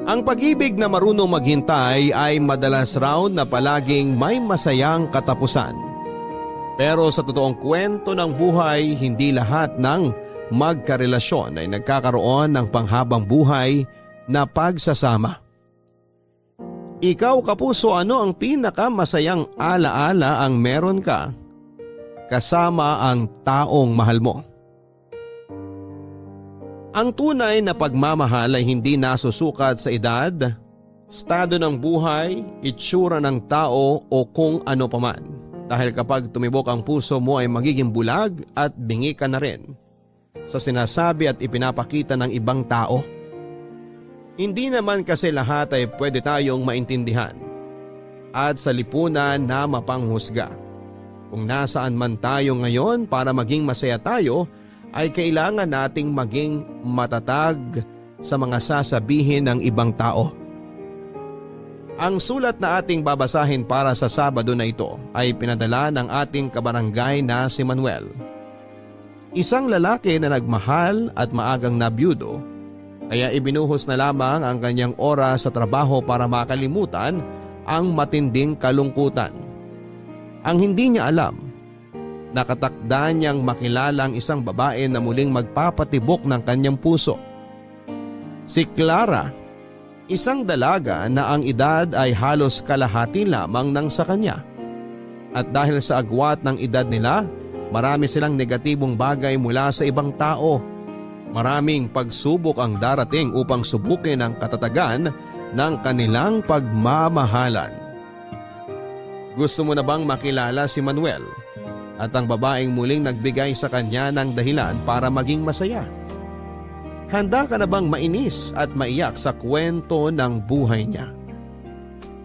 Ang pag-ibig na marunong maghintay ay madalas raw na palaging may masayang katapusan. Pero sa totoong kwento ng buhay, hindi lahat ng magkarelasyon ay nagkakaroon ng panghabang buhay na pagsasama. Ikaw kapuso, ano ang pinakamasayang alaala ang meron ka kasama ang taong mahal mo? Ang tunay na pagmamahal ay hindi nasusukat sa edad, estado ng buhay, itsura ng tao o kung ano paman. Dahil kapag tumibok ang puso mo ay magiging bulag at bingi ka na rin sa sinasabi at ipinapakita ng ibang tao. Hindi naman kasi lahat ay pwede tayong maintindihan at sa lipunan na mapanghusga. Kung nasaan man tayo ngayon para maging masaya tayo, ay kailangan nating maging matatag sa mga sasabihin ng ibang tao. Ang sulat na ating babasahin para sa Sabado na ito ay pinadala ng ating kabarangay na si Manuel. Isang lalaki na nagmahal at maagang nabiyudo, kaya ibinuhos na lamang ang kanyang oras sa trabaho para makalimutan ang matinding kalungkutan. Ang hindi niya alam, nakatakda niyang makilala ang isang babae na muling magpapatibok ng kanyang puso. Si Clara, isang dalaga na ang edad ay halos kalahati lamang ng sa kanya. At dahil sa agwat ng edad nila, marami silang negatibong bagay mula sa ibang tao. Maraming pagsubok ang darating upang subukin ang katatagan ng kanilang pagmamahalan. Gusto mo na bang makilala si Manuel? At ang babaeng muling nagbigay sa kanya ng dahilan para maging masaya. Handa ka na bang mainis at maiyak sa kwento ng buhay niya?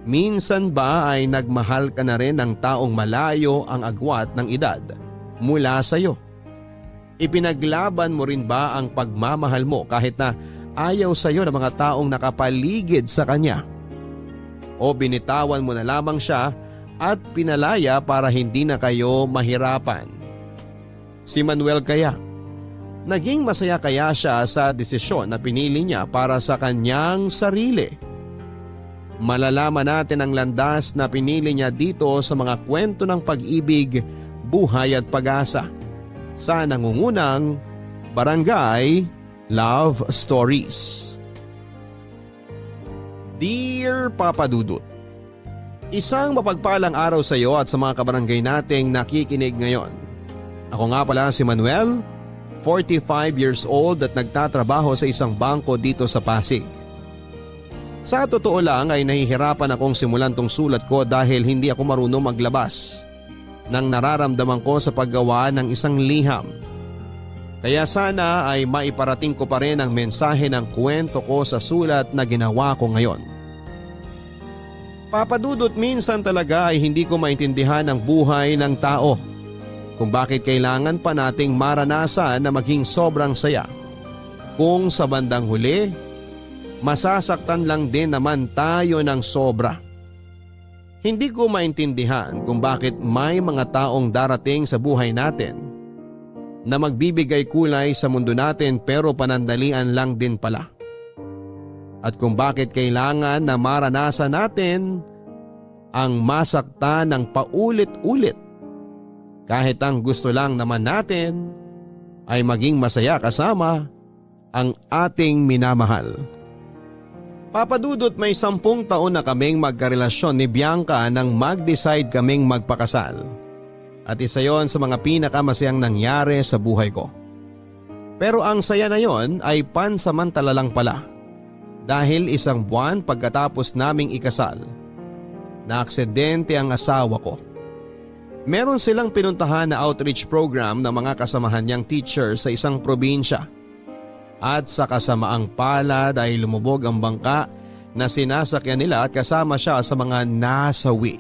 Minsan ba ay nagmahal ka na rin ng taong malayo ang agwat ng edad mula sa iyo? Ipinaglaban mo rin ba ang pagmamahal mo kahit na ayaw sa iyo ng mga taong nakapaligid sa kanya? O binitawan mo na lamang siya at pinalaya para hindi na kayo mahirapan? Si Manuel kaya, naging masaya kaya siya sa desisyon na pinili niya para sa kanyang sarili? Malalaman natin ang landas na pinili niya dito sa mga kwento ng pag-ibig, buhay at pag-asa sa nangungunang Barangay Love Stories. Dear Papa Dudut, isang mapagpalang araw sa iyo at sa mga kabarangay nating nakikinig ngayon. Ako nga pala si Manuel, 45 years old at nagtatrabaho sa isang bangko dito sa Pasig. Sa totoo lang ay nahihirapan akong simulan tong sulat ko dahil hindi ako marunong maglabas ng nararamdaman ko sa paggawa ng isang liham. Kaya sana ay maiparating ko pa rin ang mensahe ng kwento ko sa sulat na ginawa ko ngayon. Papadudot, minsan talaga ay hindi ko maintindihan ang buhay ng tao kung bakit kailangan pa nating maranasan na maging sobrang saya. Kung sa bandang huli, masasaktan lang din naman tayo ng sobra. Hindi ko maintindihan kung bakit may mga taong darating sa buhay natin na magbibigay kulay sa mundo natin pero panandalian lang din pala. At kung bakit kailangan na maranasan natin ang masaktan ng paulit-ulit kahit ang gusto lang naman natin ay maging masaya kasama ang ating minamahal. Papadudot, may 10 taon na kaming magkarelasyon ni Bianca nang mag-decide kaming magpakasal. At isa yon sa mga pinakamasayang nangyari sa buhay ko. Pero ang saya na yon ay pansamantala lang pala. Dahil 1 buwan pagkatapos naming ikasal, naaksidente ang asawa ko. Meron silang pinuntahan na outreach program ng mga kasamahan niyang teacher sa isang probinsya. At sa kasamaang palad ay lumubog ang bangka na sinasakyan nila at kasama siya sa mga nasawi.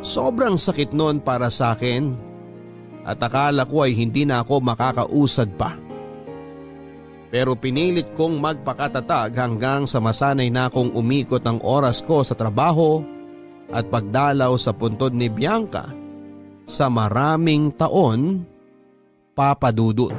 Sobrang sakit noon para sa akin at akala ko ay hindi na ako makakausad pa. Pero pinilit kong magpakatatag hanggang sa masanay na akong umikot ang oras ko sa trabaho at pagdalaw sa puntod ni Bianca sa maraming taon, Papa Dudut.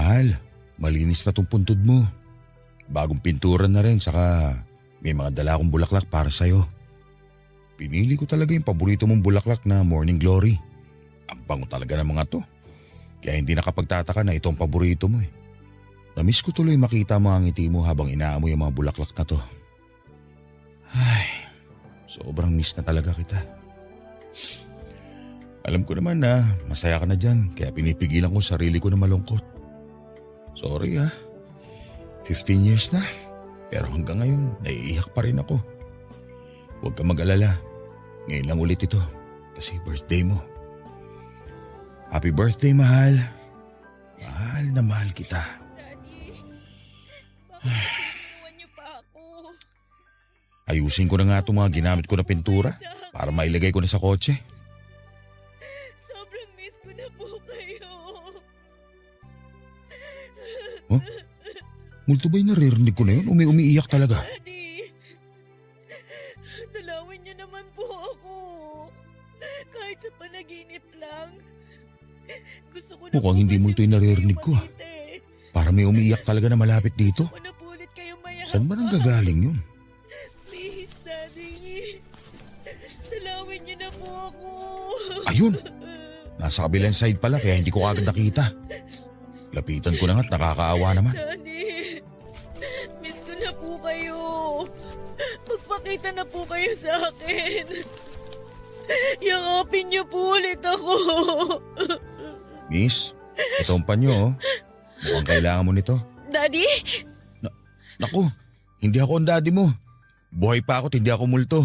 Mahal, malinis na tong puntod mo. Bagong pintura na rin, saka may mga dala akong bulaklak para sa'yo. Pinili ko talaga yung paborito mong bulaklak na Morning Glory. Ang bango talaga ng mga to. Kaya hindi nakapagtataka na ito ang paborito mo eh. Namiss ko tuloy makita mo ang ngiti mo habang inaamoy ang mga bulaklak na to. Ay, sobrang miss na talaga kita. Alam ko naman na masaya ka na dyan, kaya pinipigilan ko sarili ko na malungkot. Sorry 15 years na, pero hanggang ngayon naiiyak pa rin ako. Huwag ka mag-alala, ngayon lang ulit ito kasi birthday mo. Happy birthday, mahal. Mahal na mahal kita. Daddy, bakit iwan niyo pa ako? Ayusin ko na nga itong mga ginamit ko na pintura para mailagay ko na sa kotse. Sobrang miss ko na po kayo. Huh? Multo ba'y naririnig ko na yun? Umiiyak talaga. Daddy, dalawin niyo naman po ako. Kahit sa panaginip lang. Gusto ko na Mukhang hindi multo yung naririnig ko, makita eh. Para may umiiyak talaga na malapit dito. Gusto ko na po ulit kayo mayakap. Saan ba nanggagaling yun? Please, Daddy. Dalawin niyo na po ako. Ayun! Nasa kabilang side pala kaya hindi ko agad nakita. Lapitan ko na nga't nakakaawa naman. Daddy, miss ko na po kayo. Magpakita na po kayo sa akin. Yakapin niyo po ulit ako. Miss, ito ang panyo oh. Mukhang kailangan mo nito. Daddy? Naku, hindi ako ang daddy mo. Buhay pa ako't hindi ako multo.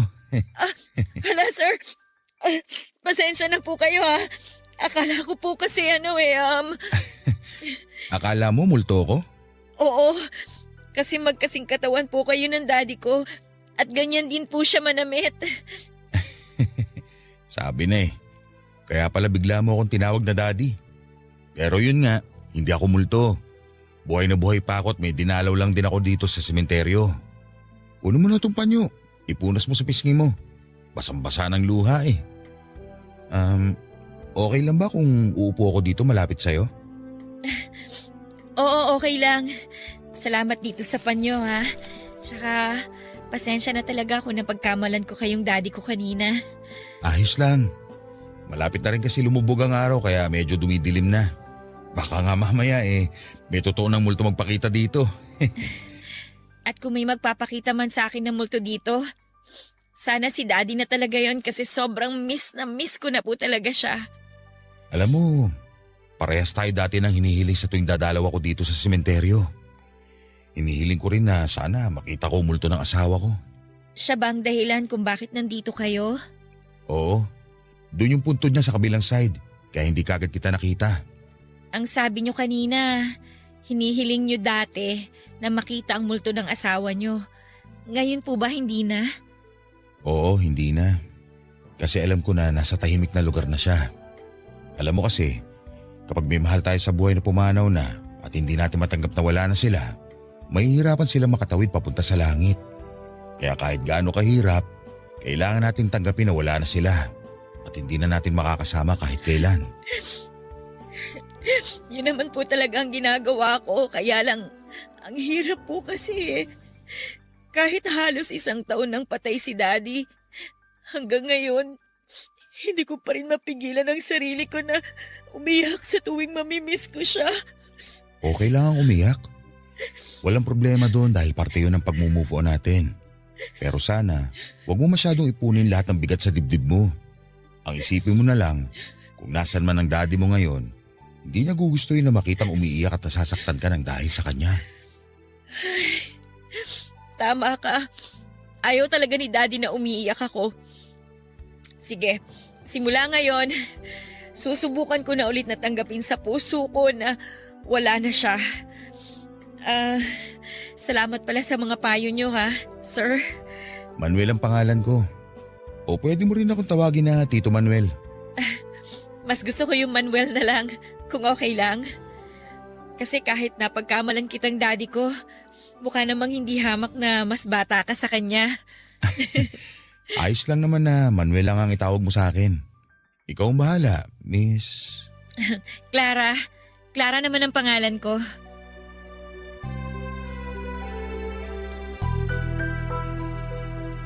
Hala, sir. Pasensya na po kayo ha. Akala ko po kasi Akala mo multo ko? Oo. Kasi magkasing katawan po kayo ng daddy ko. At ganyan din po siya manamit. Sabi na eh. Kaya pala bigla mo akong tinawag na daddy. Pero yun nga, hindi ako multo. Buhay na buhay pa ako at may dinalaw lang din ako dito sa sementeryo. Uno mo na itong panyo. Ipunas mo sa pisngi mo. Basang-basa ng luha eh. Okay lang ba kung uupo ako dito malapit sa'yo? Oo, okay lang. Salamat dito sa panyo ha. Tsaka, pasensya na talaga ako na pagkamalan ko kayong daddy ko kanina. Ayos lang. Malapit na rin kasi lumubog ang araw kaya medyo dumidilim na. Baka nga mamaya may totoo ng multo magpakita dito. At kung may magpapakita man sa akin ng multo dito, sana si daddy na talaga yon kasi sobrang miss na miss ko na po talaga siya. Alam mo, parehas tayo dati nang hinihiling sa tuwing dadalaw ako dito sa sementeryo. Hinihiling ko rin na sana makita ko ang multo ng asawa ko. Siya ba ang dahilan kung bakit nandito kayo? Oo, doon yung puntod niya sa kabilang side kaya hindi kagad kita nakita. Ang sabi niyo kanina, hinihiling niyo dati na makita ang multo ng asawa niyo. Ngayon po ba hindi na? Oo, hindi na. Kasi alam ko na nasa tahimik na lugar na siya. Alam mo kasi, kapag may mahal tayo sa buhay na pumanaw na at hindi natin matanggap na wala na sila, mahihirapan sila makatawid papunta sa langit. Kaya kahit gaano kahirap, kailangan natin tanggapin na wala na sila at hindi na natin makakasama kahit kailan. Yun naman po talaga ang ginagawa ko, kaya lang ang hirap po kasi. Kahit halos 1 taon nang patay si daddy, hanggang ngayon, hindi ko pa rin mapigilan ang sarili ko na umiyak sa tuwing mamimiss ko siya. Okay lang ang umiyak. Walang problema doon dahil parte yun ng pag-move on natin. Pero sana, huwag mo masyadong ipunin lahat ng bigat sa dibdib mo. Ang isipin mo na lang, kung nasan man ang daddy mo ngayon, hindi niya gugustuhin na makitang umiiyak at nasasaktan ka ng dahil sa kanya. Tama ka. Ayaw talaga ni daddy na umiiyak ako. Sige, simula ngayon, susubukan ko na ulit na tanggapin sa puso ko na wala na siya. Salamat pala sa mga payo niyo ha, sir. Manuel ang pangalan ko. O pwede mo rin akong tawagin na Tito Manuel. Mas gusto ko yung Manuel na lang, kung okay lang. Kasi kahit napagkamalan kitang daddy ko, mukha namang hindi hamak na mas bata ka sa kanya. Ayos lang naman na Manuel lang ang itawag mo sa akin. Ikaw ang bahala, Miss... Clara, Clara naman ang pangalan ko.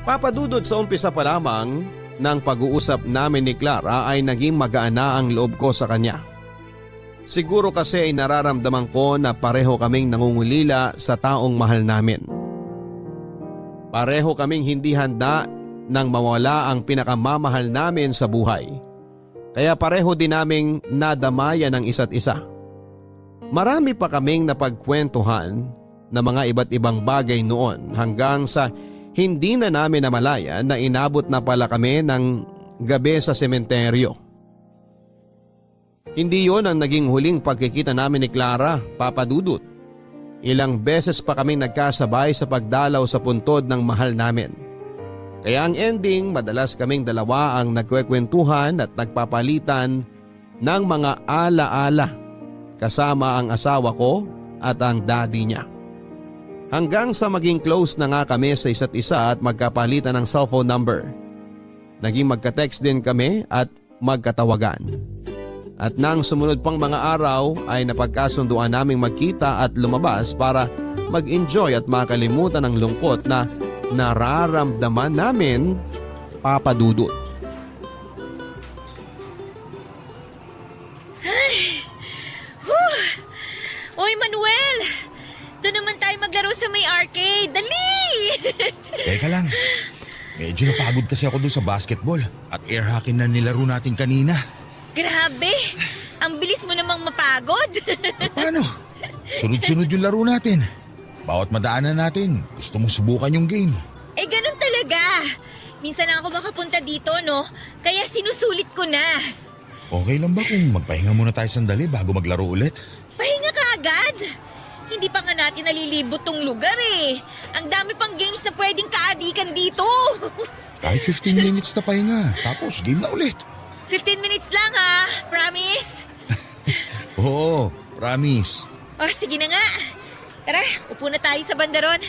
Papadudod sa umpisa pa lamang ng pag-uusap namin ni Clara ay naging magaan na ang loob ko sa kanya. Siguro kasi ay nararamdaman ko na pareho kaming nangungulila sa taong mahal namin. Pareho kaming hindi handa nang mawala ang pinakamamahal namin sa buhay. Kaya pareho din naming nadamayan ng isa't isa. Marami pa kaming napagkwentuhan na mga iba't ibang bagay noon hanggang sa hindi na namin namalayan na inabot na pala kami ng gabi sa sementeryo. Hindi yon ang naging huling pagkikita namin ni Clara, Papa Dudut. Ilang beses pa kaming nagkasabay sa pagdalaw sa puntod ng mahal namin. Kaya ang ending, madalas kaming dalawa ang nagkwekwentuhan at nagpapalitan ng mga ala-ala kasama ang asawa ko at ang daddy niya. Hanggang sa maging close na nga kami sa isa't isa at magkapalitan ng cellphone number. Naging magka-text din kami at magkatawagan. At nang sumunod pang mga araw ay napagkasunduan naming magkita at lumabas para mag-enjoy at makalimutan ang lungkot na nararamdaman namin, Papa Dudut. Oy, Manuel! Doon naman tayo maglaro sa may arcade. Dali! Teka lang. Medyo napagod kasi ako doon sa basketball at air hockey na nilaro natin kanina. Grabe! Ang bilis mo namang mapagod. Paano? Sunod-sunod yung laro natin. Bawat madaanan natin, gusto mong subukan yung game. Eh, ganun talaga. Minsan lang ako makapunta dito, no? Kaya sinusulit ko na. Okay lang ba kung magpahinga muna tayo sandali bago maglaro ulit? Pahinga ka agad. Hindi pa nga natin nalilibot tong lugar eh. Ang dami pang games na pwedeng kaadikan dito. Kahit 15 minutes na pahinga, tapos game na ulit. 15 minutes lang ha, promise? Oo, promise. Oh, sige na nga. Tara, upo na tayo sa bandaron.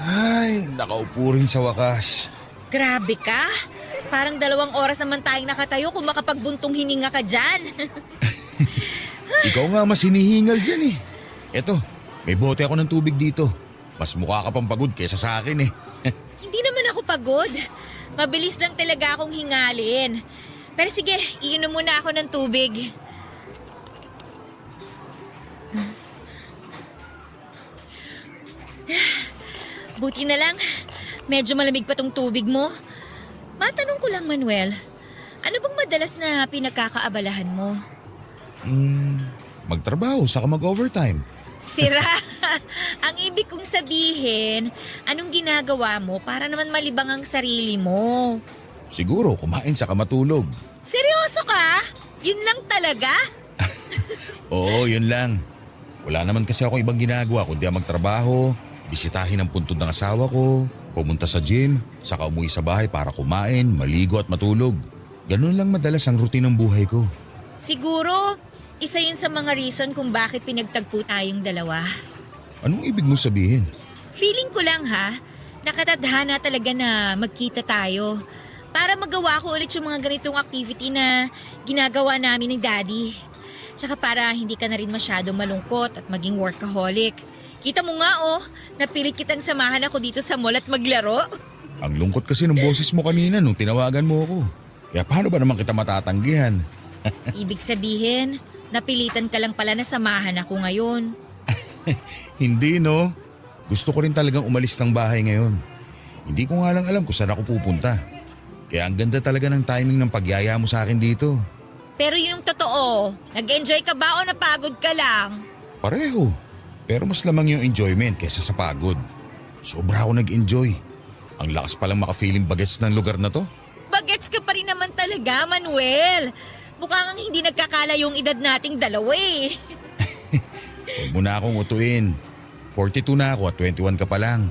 Ay, nakaupo rin sa wakas. Grabe ka. Parang 2 oras naman tayong nakatayo kung makapagbuntong hininga ka dyan. Ikaw nga mas hinihingal dyan eh. Eto, may bote ako ng tubig dito. Mas mukha ka pang pagod kaysa sa akin eh. Hindi naman ako pagod. Mabilis lang talaga akong hingalin. Pero sige, iinom muna ako ng tubig. Buti na lang, medyo malamig pa tong tubig mo. Matanong ko lang, Manuel, ano bang madalas na pinagkakaabalahan mo? Magtrabaho saka mag-overtime. Sira! Ang ibig kong sabihin, anong ginagawa mo para naman malibang ang sarili mo? Siguro kumain saka matulog. Seryoso ka? Yun lang talaga? Oo, yun lang. Wala naman kasi ako ibang ginagawa kundi ang magtrabaho, bisitahin ang puntod ng asawa ko, pumunta sa gym, saka umuwi sa bahay para kumain, maligo at matulog. Ganun lang madalas ang routine ng buhay ko. Siguro, isa yun sa mga reason kung bakit pinagtagpo tayong dalawa. Anong ibig mo sabihin? Feeling ko lang ha, nakatadhana talaga na magkita tayo para magawa ko ulit yung mga ganitong activity na ginagawa namin ng daddy. Tsaka para hindi ka na rin masyado malungkot at maging workaholic. Kita mo nga oh, napilit kitang samahan ako dito sa mall at maglaro. Ang lungkot kasi ng boses mo kanina nung tinawagan mo ako. Kaya paano ba naman kita matatanggihan? Ibig sabihin, napilitan ka lang pala na samahan ako ngayon. Hindi no. Gusto ko rin talagang umalis ng bahay ngayon. Hindi ko nga lang alam kung saan ako pupunta. Kaya ang ganda talaga ng timing ng pagyaya mo sa akin dito. Pero yung totoo, nag-enjoy ka ba o napagod ka lang? Pareho. Pero mas lamang yung enjoyment kaysa sa pagod. Sobra ako nag-enjoy. Ang lakas palang maka-feeling bagets ng lugar na to. Bagets ka pa rin naman talaga, Manuel. Mukhang hindi nagkakala yung edad nating dalawa eh. Huwag mo na akong utuin. 42 na ako at 21 ka pa lang.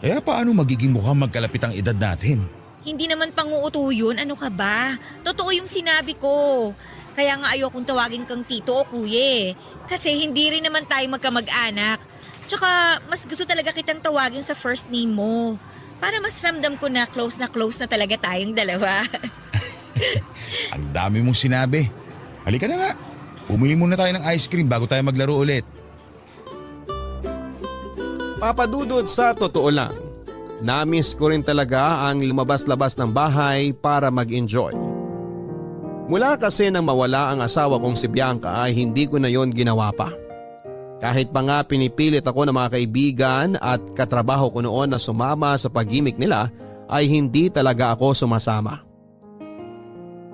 Kaya paano magiging mukhang magkalapit ang edad natin? Hindi naman panguuto yun, ano ka ba? Totoo yung sinabi ko. Kaya nga ayokong tawagin kang tito o kuya eh. Kasi hindi rin naman tayo magkamag-anak. Tsaka mas gusto talaga kitang tawagin sa first name mo. Para mas ramdam ko na close na talaga tayong dalawa. Ang dami mong sinabi. Halika na nga. Bumili muna tayo ng ice cream bago tayo maglaro ulit. Papadudod, sa totoo lang, namiss ko rin talaga ang lumabas-labas ng bahay para mag-enjoy. Mula kasi nang mawala ang asawa kong si Bianca ay hindi ko na yon ginawa pa. Kahit pa nga pinipilit ako ng mga kaibigan at katrabaho ko noon na sumama sa pag-gimik nila ay hindi talaga ako sumasama.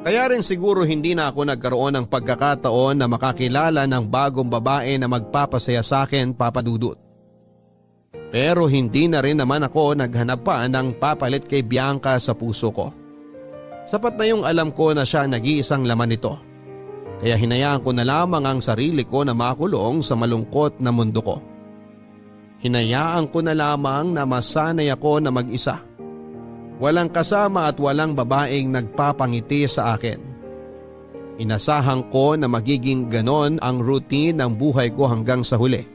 Kaya rin siguro hindi na ako nagkaroon ng pagkakataon na makakilala ng bagong babae na magpapasaya sa akin, Papadudot. Pero hindi na rin naman ako naghanap pa ng papalit kay Bianca sa puso ko. Sapat na yung alam ko na siya nag-iisang laman nito. Kaya hinayaan ko na lamang ang sarili ko na makulong sa malungkot na mundo ko. Hinayaan ko na lamang na masanay ako na mag-isa. Walang kasama at walang babaeng nagpapangiti sa akin. Inasahan ko na magiging ganon ang routine ng buhay ko hanggang sa huli.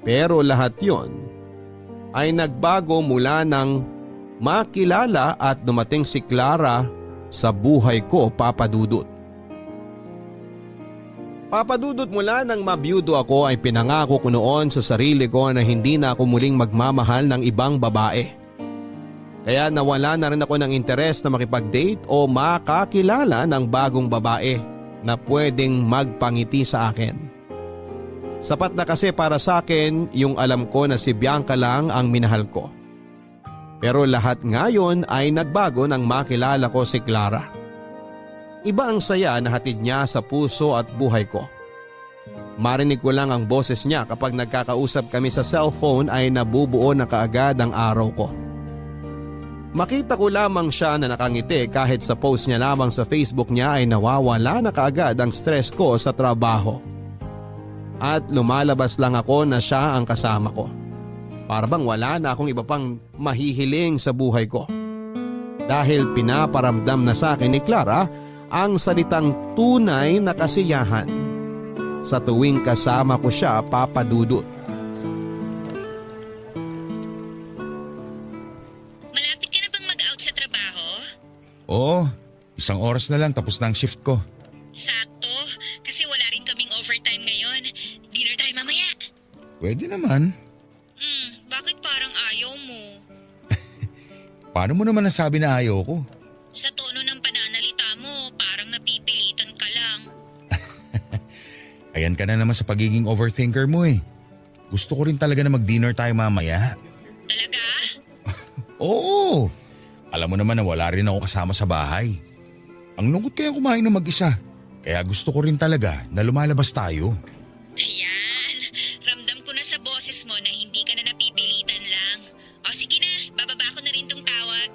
Pero lahat yon ay nagbago mula nang makilala at dumating si Clara sa buhay ko, Papadudot. Papadudot, mula nang mabiyudo ako ay pinangako ko noon sa sarili ko na hindi na ako muling magmamahal ng ibang babae. Kaya nawala na rin ako ng interes na makipag-date o makakilala ng bagong babae na pwedeng magpangiti sa akin. Sapat na kasi para sa akin yung alam ko na si Bianca lang ang minahal ko. Pero lahat ngayon ay nagbago nang makilala ko si Clara. Iba ang saya na hatid niya sa puso at buhay ko. Marinig ko lang ang boses niya kapag nagkakausap kami sa cellphone ay nabubuo na kaagad ang araw ko. Makita ko lamang siya na nakangiti kahit sa post niya lamang sa Facebook niya ay nawawala na kaagad ang stress ko sa trabaho. At lumalabas lang ako na siya ang kasama ko. Para bang wala na akong iba pang mahihiling sa buhay ko. Dahil pinaparamdam na sa akin ni Clara ang salitang tunay na kasiyahan sa tuwing kasama ko siya, Papadudot. Malapit ka na bang mag-out sa trabaho? Oo, 1 oras na lang tapos na ang shift ko. Sakto, kasi wala rin kaming overtime ngayon. Dinner tayo mamaya. Pwede naman. Bakit parang ayaw mo? Paano mo naman nasabi na ayaw ko? Sa tono ng pananalita mo, parang napipilitan ka lang. Ayan ka na naman sa pagiging overthinker mo eh. Gusto ko rin talaga na mag-dinner tayo mamaya. Talaga? Oo. Alam mo naman na wala rin ako kasama sa bahay. Ang lungkot kaya kumain na mag-isa. Kaya gusto ko rin talaga na lumalabas tayo. Ayan, ramdam ko na sa boses mo na hindi ka na napipilitan lang. O sige na, bababa ko na rin tong tawag.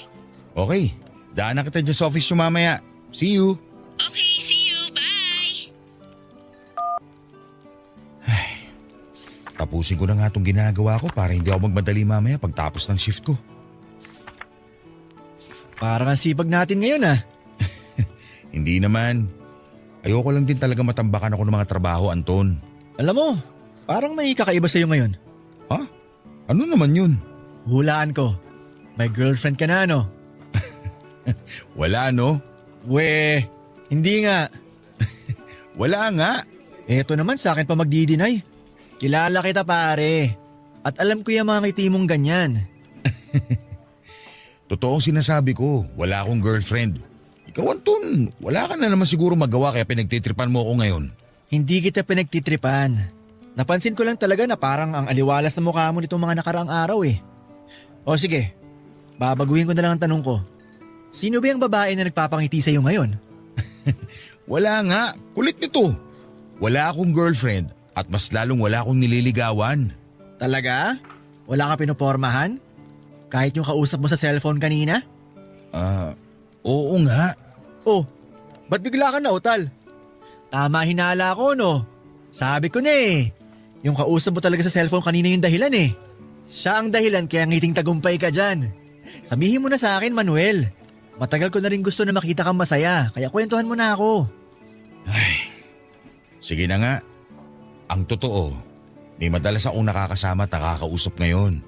Okay, daan na kita dyan sa office nyo mamaya. See you. Okay, see you, bye! Tapusin ko na nga itong ginagawa ko para hindi ako magmadali mamaya pagtapos ng shift ko. Parang ang sipag natin ngayon ah. Hindi naman. Ayoko lang din talaga matambakan ako ng mga trabaho, Anton. Alam mo, parang may kakaiba sa'yo ngayon. Ha? Ano naman yun? Hulaan ko. May girlfriend ka na no? Wala no? We, hindi nga. Wala nga. Eto naman sa akin pa magdi-deny. Kilala kita pare. At alam ko yung mga ngiti mong ganyan. Totoong sinasabi ko, wala akong girlfriend. Ikaw, Anton, wala ka na naman siguro magawa kaya pinagtitripan mo ako ngayon. Hindi kita pinagtitripan. Napansin ko lang talaga na parang ang aliwalas na mukha mo nitong mga nakaraang araw eh. O sige, babaguhin ko na lang ang tanong ko. Sino ba yung babae na nagpapangiti sa'yo ngayon? Wala nga, kulit nito. Wala akong girlfriend at mas lalong wala akong nililigawan. Talaga? Wala ka pinopormahan? Kahit yung kausap mo sa cellphone kanina? Oo nga. Oh, ba't bigla ka nautal? Tama hinala ko no. Sabi ko na eh. Yung kausap mo talaga sa cellphone kanina yung dahilan eh. Siya ang dahilan kaya ngiting tagumpay ka dyan. Sabihin mo na sa akin, Manuel. Matagal ko na rin gusto na makita kang masaya kaya kwentuhan mo na ako. Ay, sige na nga. Ang totoo, may madalas akong nakakasama at nakakausap ngayon.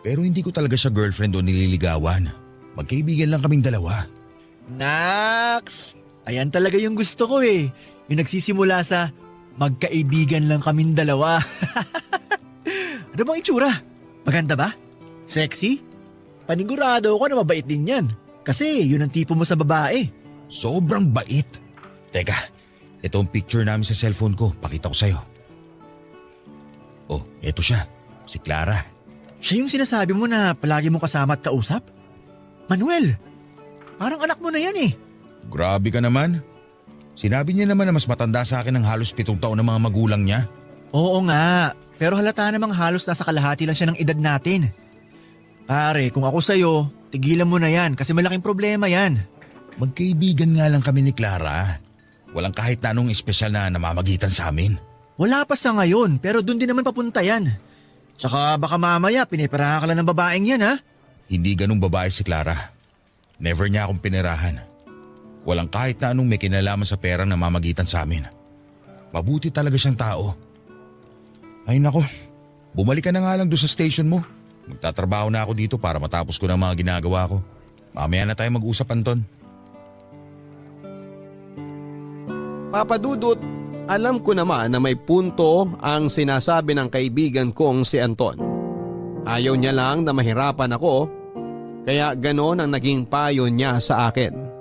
Pero hindi ko talaga siya girlfriend o nililigawan. Magkaibigan lang kaming dalawa. Nax! Ayan talaga yung gusto ko eh. Yung nagsisimula sa magkaibigan lang kaming dalawa. Ano bang itsura? Maganda ba? Sexy? Panigurado ako na mabait din yan. Kasi yun ang tipo mo sa babae. Sobrang bait. Teka, ito ang picture namin sa cellphone ko. Pakita ko sa'yo. Oh, eto siya. Si Clara. Siya yung sinasabi mo na palagi mong kasama at kausap? Manuel, parang anak mo na yan eh. Grabe ka naman. Sinabi niya naman na mas matanda sa akin ng halos 7 taon ng mga magulang niya. Oo nga, pero halata namang halos nasa kalahati lang siya ng edad natin. Pare, kung ako sa'yo, tigilan mo na yan kasi malaking problema yan. Magkaibigan nga lang kami ni Clara. Walang kahit na anong espesyal na namamagitan sa amin. Wala pa sa ngayon pero dun din naman papunta yan. Tsaka baka mamaya piniperahan ka lang ng babaeng yan ha? Hindi ganung babae si Clara. Never niya akong pinirahan. Walang kahit na anong may kinalaman sa perang namamagitan sa amin. Mabuti talaga siyang tao. Ay nako, bumalik ka na nga lang doon sa station mo. Magtatrabaho na ako dito para matapos ko ng mga ginagawa ko. Mamaya na tayo mag-usap, Anton. Papa Dudut, alam ko naman na may punto ang sinasabi ng kaibigan kong si Anton. Ayaw niya lang na mahirapan ako, kaya ganon ang naging payo niya sa akin.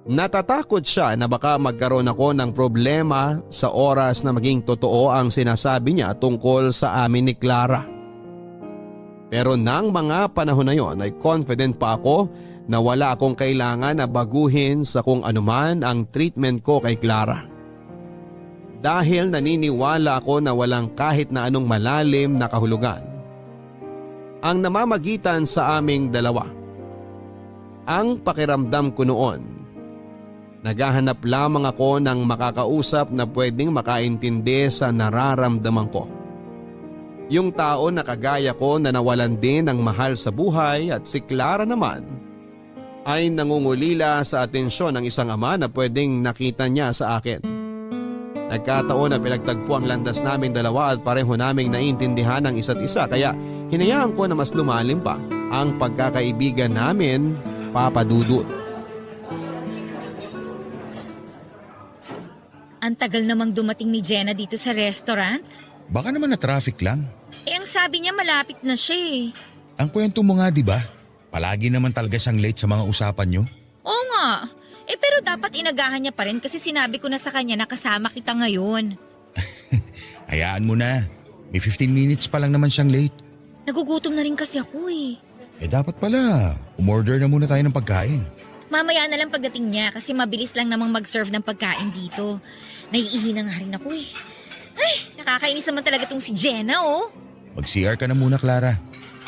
Natatakot siya na baka magkaroon ako ng problema sa oras na maging totoo ang sinasabi niya tungkol sa amin ni Clara. Pero nang mga panahon na yon ay confident pa ako na wala akong kailangan na baguhin sa kung anuman ang treatment ko kay Clara. Dahil naniniwala ako na walang kahit na anong malalim na kahulugan ang namamagitan sa aming dalawa. Ang pakiramdam ko noon, naghahanap lamang ako ng makakausap na pwedeng makaintindi sa nararamdaman ko. Yung tao na kagaya ko na nawalan din ng mahal sa buhay at si Clara naman ay nangungulila sa atensyon ng isang ama na pwedeng nakita niya sa akin. Nagkataon na pinagtagpo ang landas namin dalawa at pareho naming naiintindihan ang isa't isa kaya hinayaan ko na mas lumalim pa ang pagkakaibigan namin, Papa Dudut. Ang tagal namang dumating ni Jenna dito sa restaurant. Baka naman na traffic lang. Ang sabi niya malapit na siya eh. Ang kwento mo nga, di ba? Palagi naman talaga siyang late sa mga usapan niyo. Oo nga. Pero dapat inagahan niya pa rin kasi sinabi ko na sa kanya na kasama kita ngayon. Hayaan mo na. May 15 minutes pa lang naman siyang late. Nagugutom na rin kasi ako eh. Dapat pala. Umorder na muna tayo ng pagkain. Mamaya na lang pagdating niya kasi mabilis lang namang mag-serve ng pagkain dito. Naiihi na nga rin ako eh. Ay, nakakainis naman talaga tong si Jenna oh. Mag-CR ka na muna, Clara.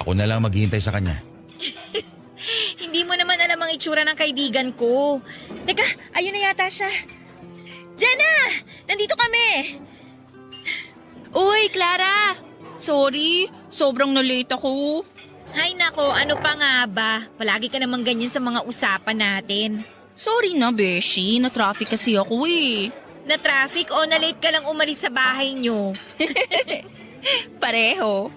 Ako na lang maghihintay sa kanya. Hindi mo naman alam ang itsura ng kaibigan ko. Teka, ayun na yata siya. Jenna! Nandito kami! Uy, Clara! Sorry, sobrang na-late ako. Hay nako, ano pa nga ba? Palagi ka namang ganyan sa mga usapan natin. Sorry na, Beshi. Na-traffic kasi ako eh. Na-traffic o na-late ka lang umalis sa bahay nyo? Pareho.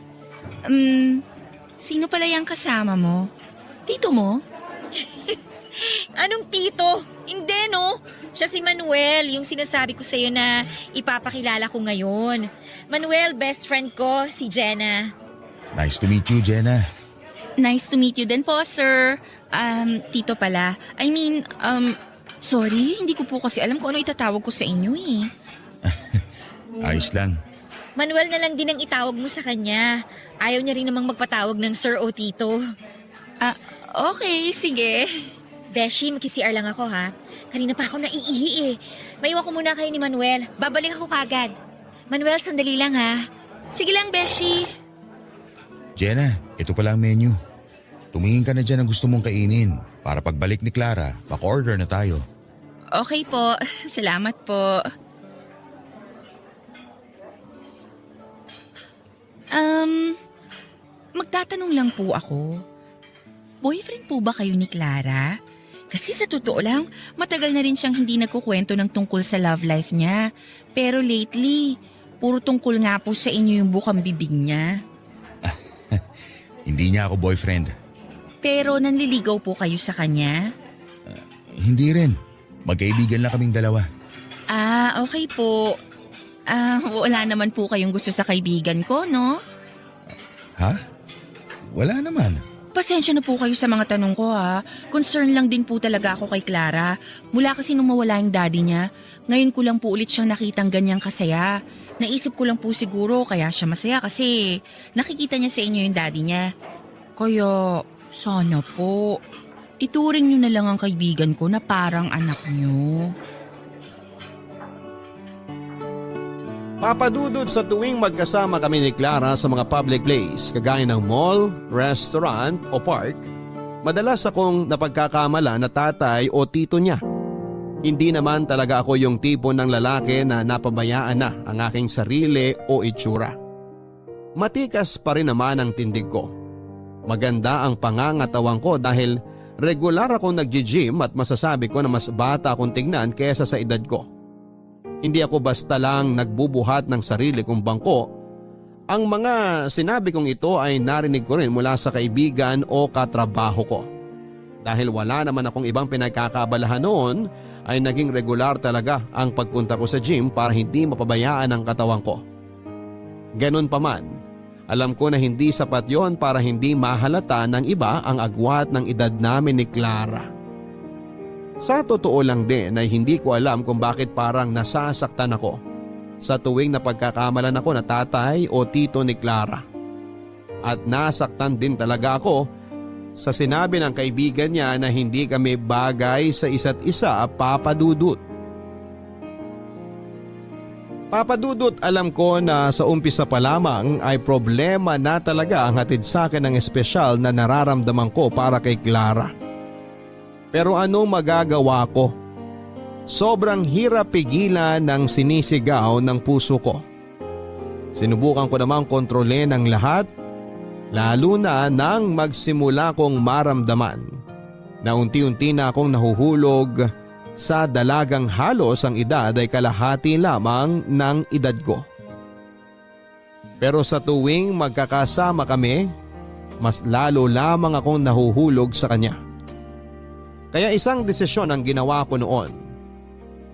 Sino pala yung kasama mo? Tito mo? Anong tito? Hindi no. Siya si Manuel, yung sinasabi ko sa'yo na ipapakilala ko ngayon. Manuel, best friend ko, si Jenna. Nice to meet you, Jenna. Nice to meet you din po, sir. Tito pala. Sorry, hindi ko po kasi alam kung ano itatawag ko sa inyo eh. Ayos lang. Manuel na lang din ang itawag mo sa kanya. Ayaw niya rin namang magpatawag ng sir o tito. Okay, sige. Beshi, mag-CR lang ako ha. Kanina pa ako naiihi eh. Maiwan ko muna kayo ni Manuel. Babalik ako kagad. Manuel, sandali lang ha. Sige lang, Beshi. Jenna, ito pala ang menu. Tumingin ka na dyan ang gusto mong kainin. Para pagbalik ni Clara, baka-order na tayo. Okay po. Salamat po. Magtatanong lang po ako. Boyfriend po ba kayo ni Clara? Kasi sa totoo lang, matagal na rin siyang hindi nagkukwento ng tungkol sa love life niya. Pero lately, puro tungkol nga po sa inyo yung bukang bibig niya. Hindi niya ako boyfriend. Pero nanliligaw po kayo sa kanya? Hindi rin. Magkaibigan lang kaming dalawa. Ah, okay po. Wala naman po kayong gusto sa kaibigan ko, no? Ha? Wala naman. Pasensya na po kayo sa mga tanong ko ha. Concern lang din po talaga ako kay Clara. Mula kasi nung mawala yung daddy niya, ngayon ko lang po ulit siyang nakitang ganyang kasaya. Naisip ko lang po siguro kaya siya masaya kasi nakikita niya sa inyo yung daddy niya. Kaya sana po, ituring niyo na lang ang kaibigan ko na parang anak niyo. Papadudod sa tuwing magkasama kami ni Clara sa mga public place, kagaya ng mall, restaurant o park, madalas akong napagkakamala na tatay o tito niya. Hindi naman talaga ako yung tipo ng lalaki na napabayaan na ang aking sarili o itsura. Matikas pa rin naman ang tindig ko. Maganda ang pangangatawan ko dahil regular akong nagji-gym at masasabi ko na mas bata akong tingnan kaysa sa edad ko. Hindi ako basta lang nagbubuhat ng sarili kong bangko. Ang mga sinabi kong ito ay narinig ko rin mula sa kaibigan o katrabaho ko. Dahil wala naman akong ibang pinagkakabalahan noon, ay naging regular talaga ang pagpunta ko sa gym para hindi mapabayaan ang katawan ko. Ganun pa man, alam ko na hindi sapat yon para hindi mahalata ng iba ang agwat ng edad namin ni Clara. Sa totoo lang din ay hindi ko alam kung bakit parang nasasaktan ako sa tuwing napagkakamalan ako na tatay o tito ni Clara. At nasaktan din talaga ako sa sinabi ng kaibigan niya na hindi kami bagay sa isa't isa, Papa Dudut. Papa Dudut, alam ko na sa umpisa pa lamang ay problema na talaga ang hatid sa akin ng espesyal na nararamdaman ko para kay Clara. Pero anong magagawa ko? Sobrang hirap pigilan ng sinisigaw ng puso ko. Sinubukan ko namang kontrolin ang lahat, lalo na nang magsimula kong maramdaman na unti-unti na akong nahuhulog sa dalagang halos ang edad ay kalahati lamang ng edad ko. Pero sa tuwing magkakasama kami, mas lalo lamang akong nahuhulog sa kanya. Kaya isang desisyon ang ginawa ko noon.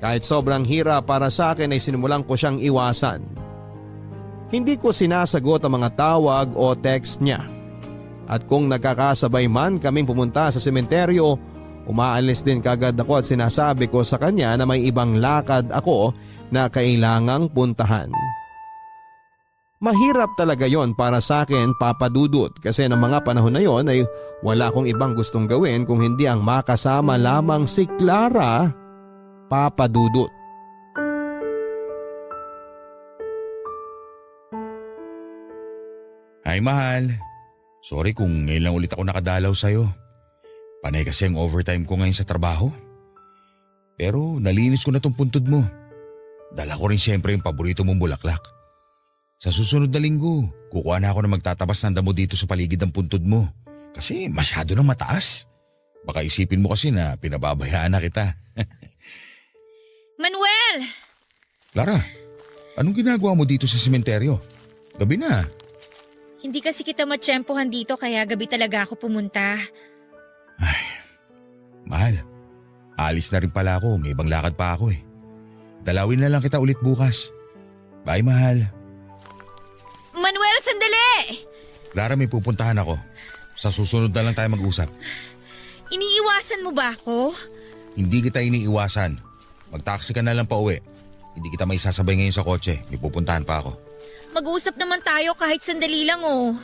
Kahit sobrang hirap para sa akin ay sinimulan ko siyang iwasan. Hindi ko sinasagot ang mga tawag o text niya. At kung nagkakasabay man kaming pumunta sa sementeryo, umaalis din kagad ako at sinasabi ko sa kanya na may ibang lakad ako na kailangang puntahan. Mahirap talaga yon para sa akin, Papa Dudut, kasi ng mga panahon na yon ay wala akong ibang gustong gawin kung hindi ang makasama lamang si Clara, Papa Dudut. Ay mahal, sorry kung ngayon lang ulit ako nakadalaw sa'yo. Panay kasi ang overtime ko ngayon sa trabaho. Pero nalinis ko na tong puntod mo. Dala ko rin siyempre yung paborito mong bulaklak. Sa susunod na linggo, kukuha na ako na magtatabas ng damo dito sa paligid ng puntod mo. Kasi masyado nang mataas. Baka isipin mo kasi na pinababayaan na kita. Manuel! Clara, anong ginagawa mo dito sa sementeryo? Gabi na. Hindi kasi kita matsyempohan dito kaya gabi talaga ako pumunta. Ay, mahal. Alis na rin pala ako. May ibang lakad pa ako eh. Dalawin na lang kita ulit bukas. Bye, mahal. Manuel, sandali! Clara, may pupuntahan ako. Sa susunod na lang tayo mag-usap. Iniiwasan mo ba ako? Hindi kita iniiwasan. Mag-taxi ka na lang pa uwi. Hindi kita may sasabay ngayon sa kotse. May pupuntahan pa ako. Mag-uusap naman tayo kahit sandali lang oh.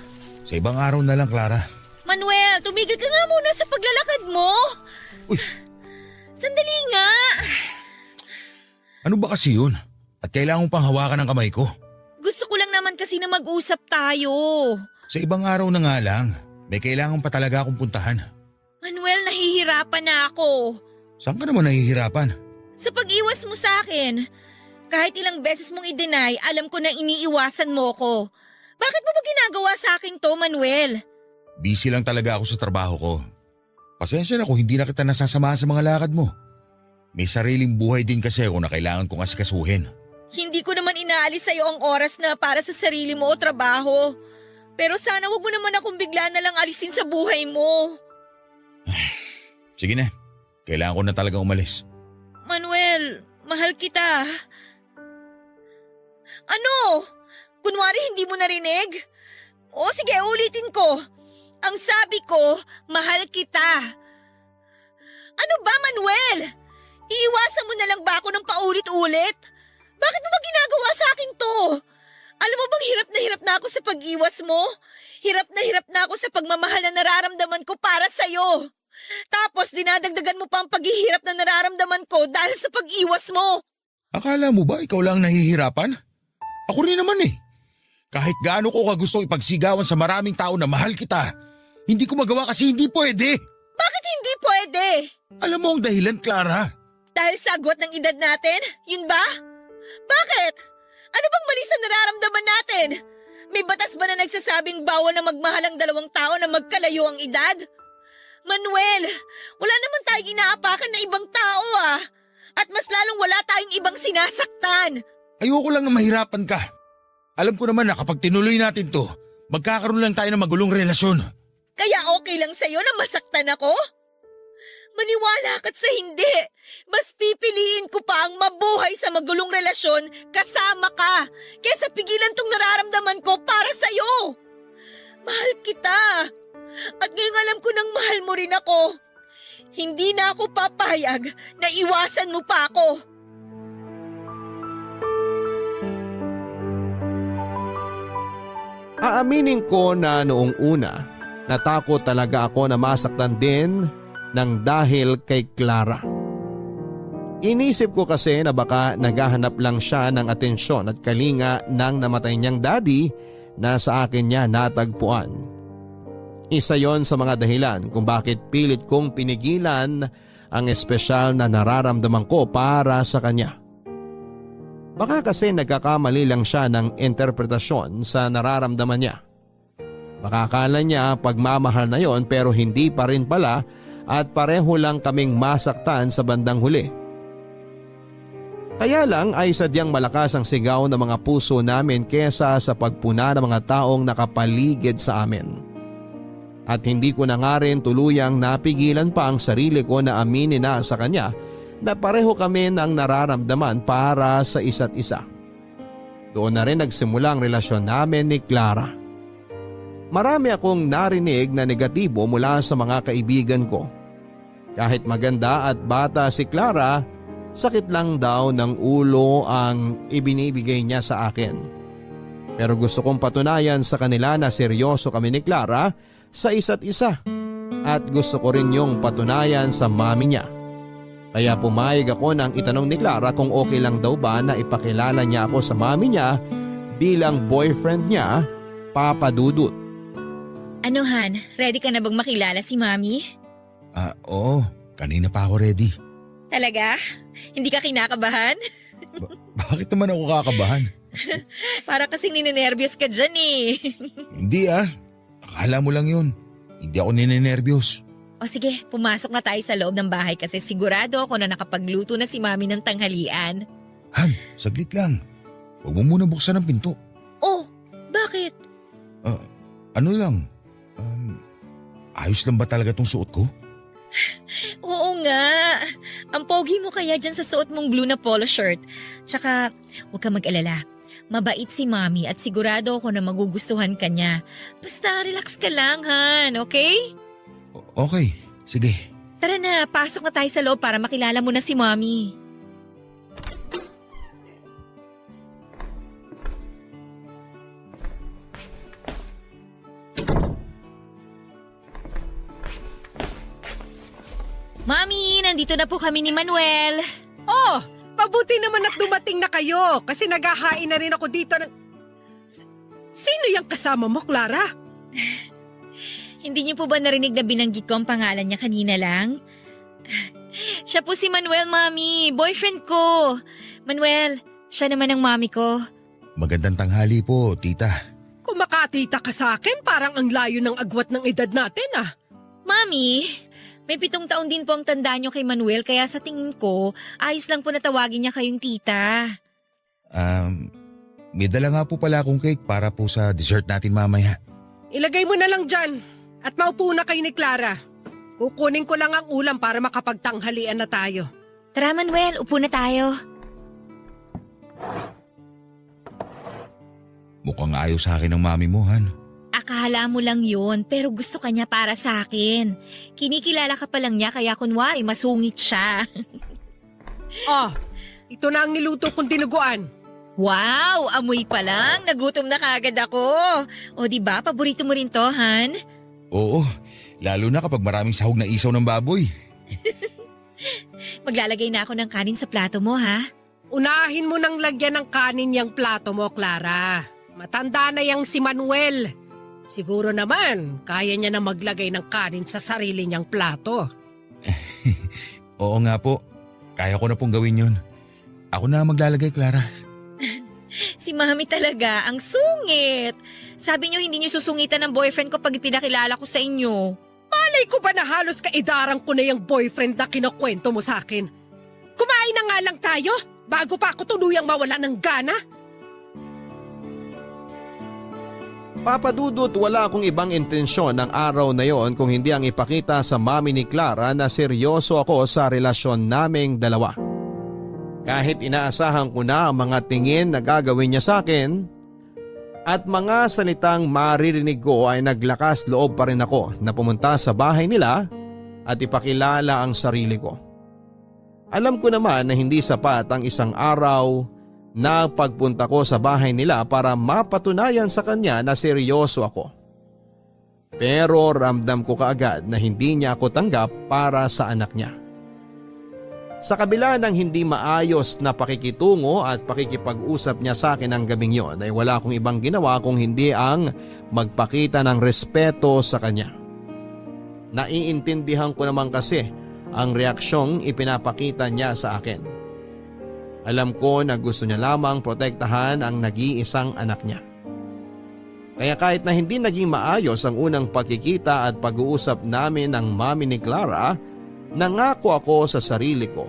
Sa ibang araw na lang, Clara. Manuel, tumigil ka nga muna sa paglalakad mo. Uy! Sandali nga. Ano ba kasi yun? At kailangan mo pang hawakan ng kamay ko. Gusto ko lang naman kasi na mag-usap tayo. Sa ibang araw na nga lang. May kailangan pa talaga akong puntahan. Manuel, nahihirapan na ako. Saan ka naman nahihirapan? Sa pag-iwas mo sa akin. Kahit ilang beses mong i-deny, alam ko na iniiwasan mo ko. Bakit mo ba ginagawa sa akin to, Manuel? Busy lang talaga ako sa trabaho ko. Pasensya na kung hindi na kita nasasamahan sa mga lakad mo. May sariling buhay din kasi ako na kailangan kong asikasuhin. Hindi ko naman inaalis sa'yo ang oras na para sa sarili mo o trabaho. Pero sana wag mo naman akong bigla na lang alisin sa buhay mo. Sige na, kailangan ko na talagang umalis. Manuel, mahal kita. Ano? Kunwari hindi mo narinig? O sige, ulitin ko. Ang sabi ko, mahal kita. Ano ba, Manuel? Iiwasan mo na lang ba ako ng paulit-ulit? Bakit mo ba ginagawa sa akin to? Alam mo bang hirap na ako sa pag-iwas mo? Hirap na ako sa pagmamahal na nararamdaman ko para sa'yo. Tapos dinadagdagan mo pa ang paghihirap na nararamdaman ko dahil sa pag-iwas mo. Akala mo ba ikaw lang nahihirapan? Ako rin naman eh. Kahit gaano ko kagustong ipagsigawan sa maraming tao na mahal kita, hindi ko magawa kasi hindi pwede. Bakit hindi pwede? Alam mo ang dahilan, Clara? Dahil sa agwat ng edad natin? Yun ba? Bakit? Ano bang mali sa nararamdaman natin? May batas ba na nagsasabing bawal na magmahal ang dalawang tao na magkalayo ang edad? Manuel, wala naman tayong inaapakan na ibang tao ah. At mas lalong wala tayong ibang sinasaktan. Ayoko lang na mahirapan ka. Alam ko naman na kapag tinuloy natin to, magkakaroon lang tayo ng magulong relasyon. Kaya okay lang sa'yo na masaktan ako? Maniwala ka't sa hindi. Mas pipiliin ko pa ang mabuhay sa magulong relasyon kasama ka kesa pigilan tong nararamdaman ko para sa'yo. Mahal kita. At ngayong alam ko nang mahal mo rin ako. Hindi na ako papayag na iwasan mo pa ako. Aaminin ko na noong una, natakot talaga ako na masaktan din ng dahil kay Clara. Inisip ko kasi na baka naghahanap lang siya ng atensyon at kalinga ng namatay niyang daddy na sa akin niya natagpuan. Isa yon sa mga dahilan kung bakit pilit kong pinigilan ang espesyal na nararamdaman ko para sa kanya. Baka kasi nagkakamali lang siya ng interpretasyon sa nararamdaman niya. Baka akala niya pagmamahal na yon pero hindi pa rin pala at pareho lang kaming masaktan sa bandang huli. Kaya lang ay sadyang malakas ang sigaw ng mga puso namin kesa sa pagpuna ng mga taong nakapaligid sa amin. At hindi ko na nga rin tuluyang napigilan pa ang sarili ko na aminin na sa kanya na pareho kami ng nararamdaman para sa isa't isa. Doon na rin nagsimula ang relasyon namin ni Clara. Marami akong narinig na negatibo mula sa mga kaibigan ko. Kahit maganda at bata si Clara, sakit lang daw ng ulo ang ibinibigay niya sa akin. Pero gusto kong patunayan sa kanila na seryoso kami ni Clara sa isa't isa at gusto ko rin yung patunayan sa mami niya. Kaya pumayag ako nang itanong ni Clara kung okay lang daw ba na ipakilala niya ako sa mami niya bilang boyfriend niya, Papa Dudut. Ano Han, ready ka na bang makilala si Mami? Oo, kanina pa ako ready. Talaga? Hindi ka kinakabahan? Bakit naman ako kakabahan? Para kasing ninenervyos ka dyan eh. Hindi akala mo lang yun. Hindi ako ninenervyos. O sige, pumasok na tayo sa loob ng bahay kasi sigurado ako na nakapagluto na si Mami ng tanghalian. Han, saglit lang. Huwag mo muna buksan ang pinto. Oh, bakit? Ano lang, ayos lang ba talaga tong suot ko? Oo nga. Ang pogi mo kaya dyan sa suot mong blue na polo shirt. Tsaka, huwag ka mag-alala. Mabait si Mami at sigurado ako na magugustuhan ka niya. Basta relax ka lang, Han, okay? Okay, sige. Tara na, pasok na tayo sa loob para makilala mo na si Mami. Mami, nandito na po kami ni Manuel. Oh, mabuti naman at dumating na kayo kasi naghahain na rin ako dito ng... Sino yung kasama mo, Clara? Hindi niyo po ba narinig na binanggit ko ang pangalan niya kanina lang? Siya po si Manuel, Mami. Boyfriend ko. Manuel, siya naman ang Mami ko. Magandang tanghali po, tita. Kung makatita ka sa akin, parang ang layo ng agwat ng edad natin ah. Mami, may 7 taon din po ang tanda niyo kay Manuel kaya sa tingin ko, ayos lang po na tawagin niya kayong tita. May dala nga po pala akong cake para po sa dessert natin mamaya. Ilagay mo na lang dyan at maupo na kayo ni Clara. Kukunin ko lang ang ulam para makapagtanghalian na tayo. Tara Manuel, upo na tayo. Mukhang ayaw sa akin ng mami mo, Han. Akala mo lang yun, pero gusto ka niya para sa akin. Kinikilala ka pa lang niya kaya kunwari masungit siya. Oh, ito na ang niluto kong dinuguan. Wow, amoy pa lang. Nagutom na kagad ako. O di ba paborito mo rin to, Han? Oo, lalo na kapag maraming sahog na isaw ng baboy. Maglalagay na ako ng kanin sa plato mo, ha? Unahin mo nang lagyan ng kanin yung plato mo, Clara. Matanda na yang si Manuel. Siguro naman, kaya niya na maglagay ng kanin sa sarili niyang plato. Oo nga po, kaya ko na pong gawin yun. Ako na maglalagay, Clara. Si Mami talaga, ang sungit. Sabi niyo hindi niyo susungitan ng boyfriend ko pag ipinakilala ko sa inyo. Malay ko ba na halos kaidaran ko na yung boyfriend na kinukwento mo sa akin? Kumain na nga lang tayo bago pa ako tuluyang mawala ng gana. Papa Dudut, wala akong ibang intensyon ng araw na yon kung hindi ang ipakita sa mami ni Clara na seryoso ako sa relasyon naming dalawa. Kahit inaasahan ko na ang mga tingin na gagawin niya sa akin at mga salitang maririnig ko ay naglakas loob pa rin ako na pumunta sa bahay nila at ipakilala ang sarili ko. Alam ko naman na hindi sapat ang isang araw na pagpunta ko sa bahay nila para mapatunayan sa kanya na seryoso ako. Pero ramdam ko kaagad na hindi niya ako tanggap para sa anak niya. Sa kabila ng hindi maayos na pakikitungo at pakikipag-usap niya sa akin ang gabing yon ay wala akong ibang ginawa kung hindi ang magpakita ng respeto sa kanya. Naiintindihan ko naman kasi ang reaksyong ipinapakita niya sa akin. Alam ko na gusto niya lamang protektahan ang nag-iisang anak niya. Kaya kahit na hindi naging maayos ang unang pagkikita at pag-uusap namin ng mami ni Clara, nangako ako sa sarili ko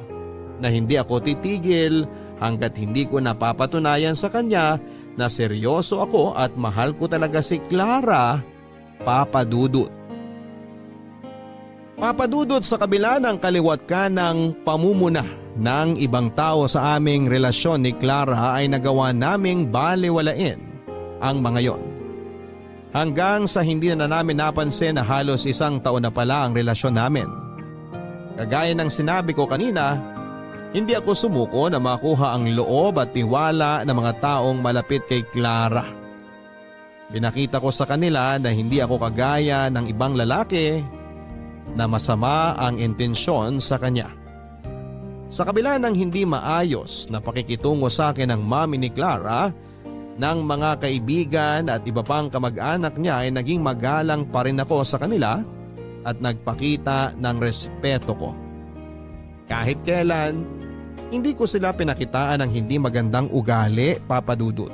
na hindi ako titigil hanggat hindi ko napapatunayan sa kanya na seryoso ako at mahal ko talaga si Clara, Papa Dudut. Papa Dudut, sa kabila ng kaliwat ka ng pamumuna ng ibang tao sa aming relasyon ni Clara ay nagawa naming balewalain ang mga yon. Hanggang sa hindi na namin napansin na halos 1 taon na pala ang relasyon namin. Kagaya ng sinabi ko kanina, hindi ako sumuko na makuha ang loob at tiwala ng mga taong malapit kay Clara. Pinakita ko sa kanila na hindi ako kagaya ng ibang lalaki na masama ang intensyon sa kanya. Sa kabila ng hindi maayos na pakikitungo sa akin ng mami ni Clara, ng mga kaibigan at iba pang kamag-anak niya ay naging magalang pa rin ako sa kanila at nagpakita ng respeto ko. Kahit kailan, hindi ko sila pinakitaan ng hindi magandang ugali, Papa Dudut.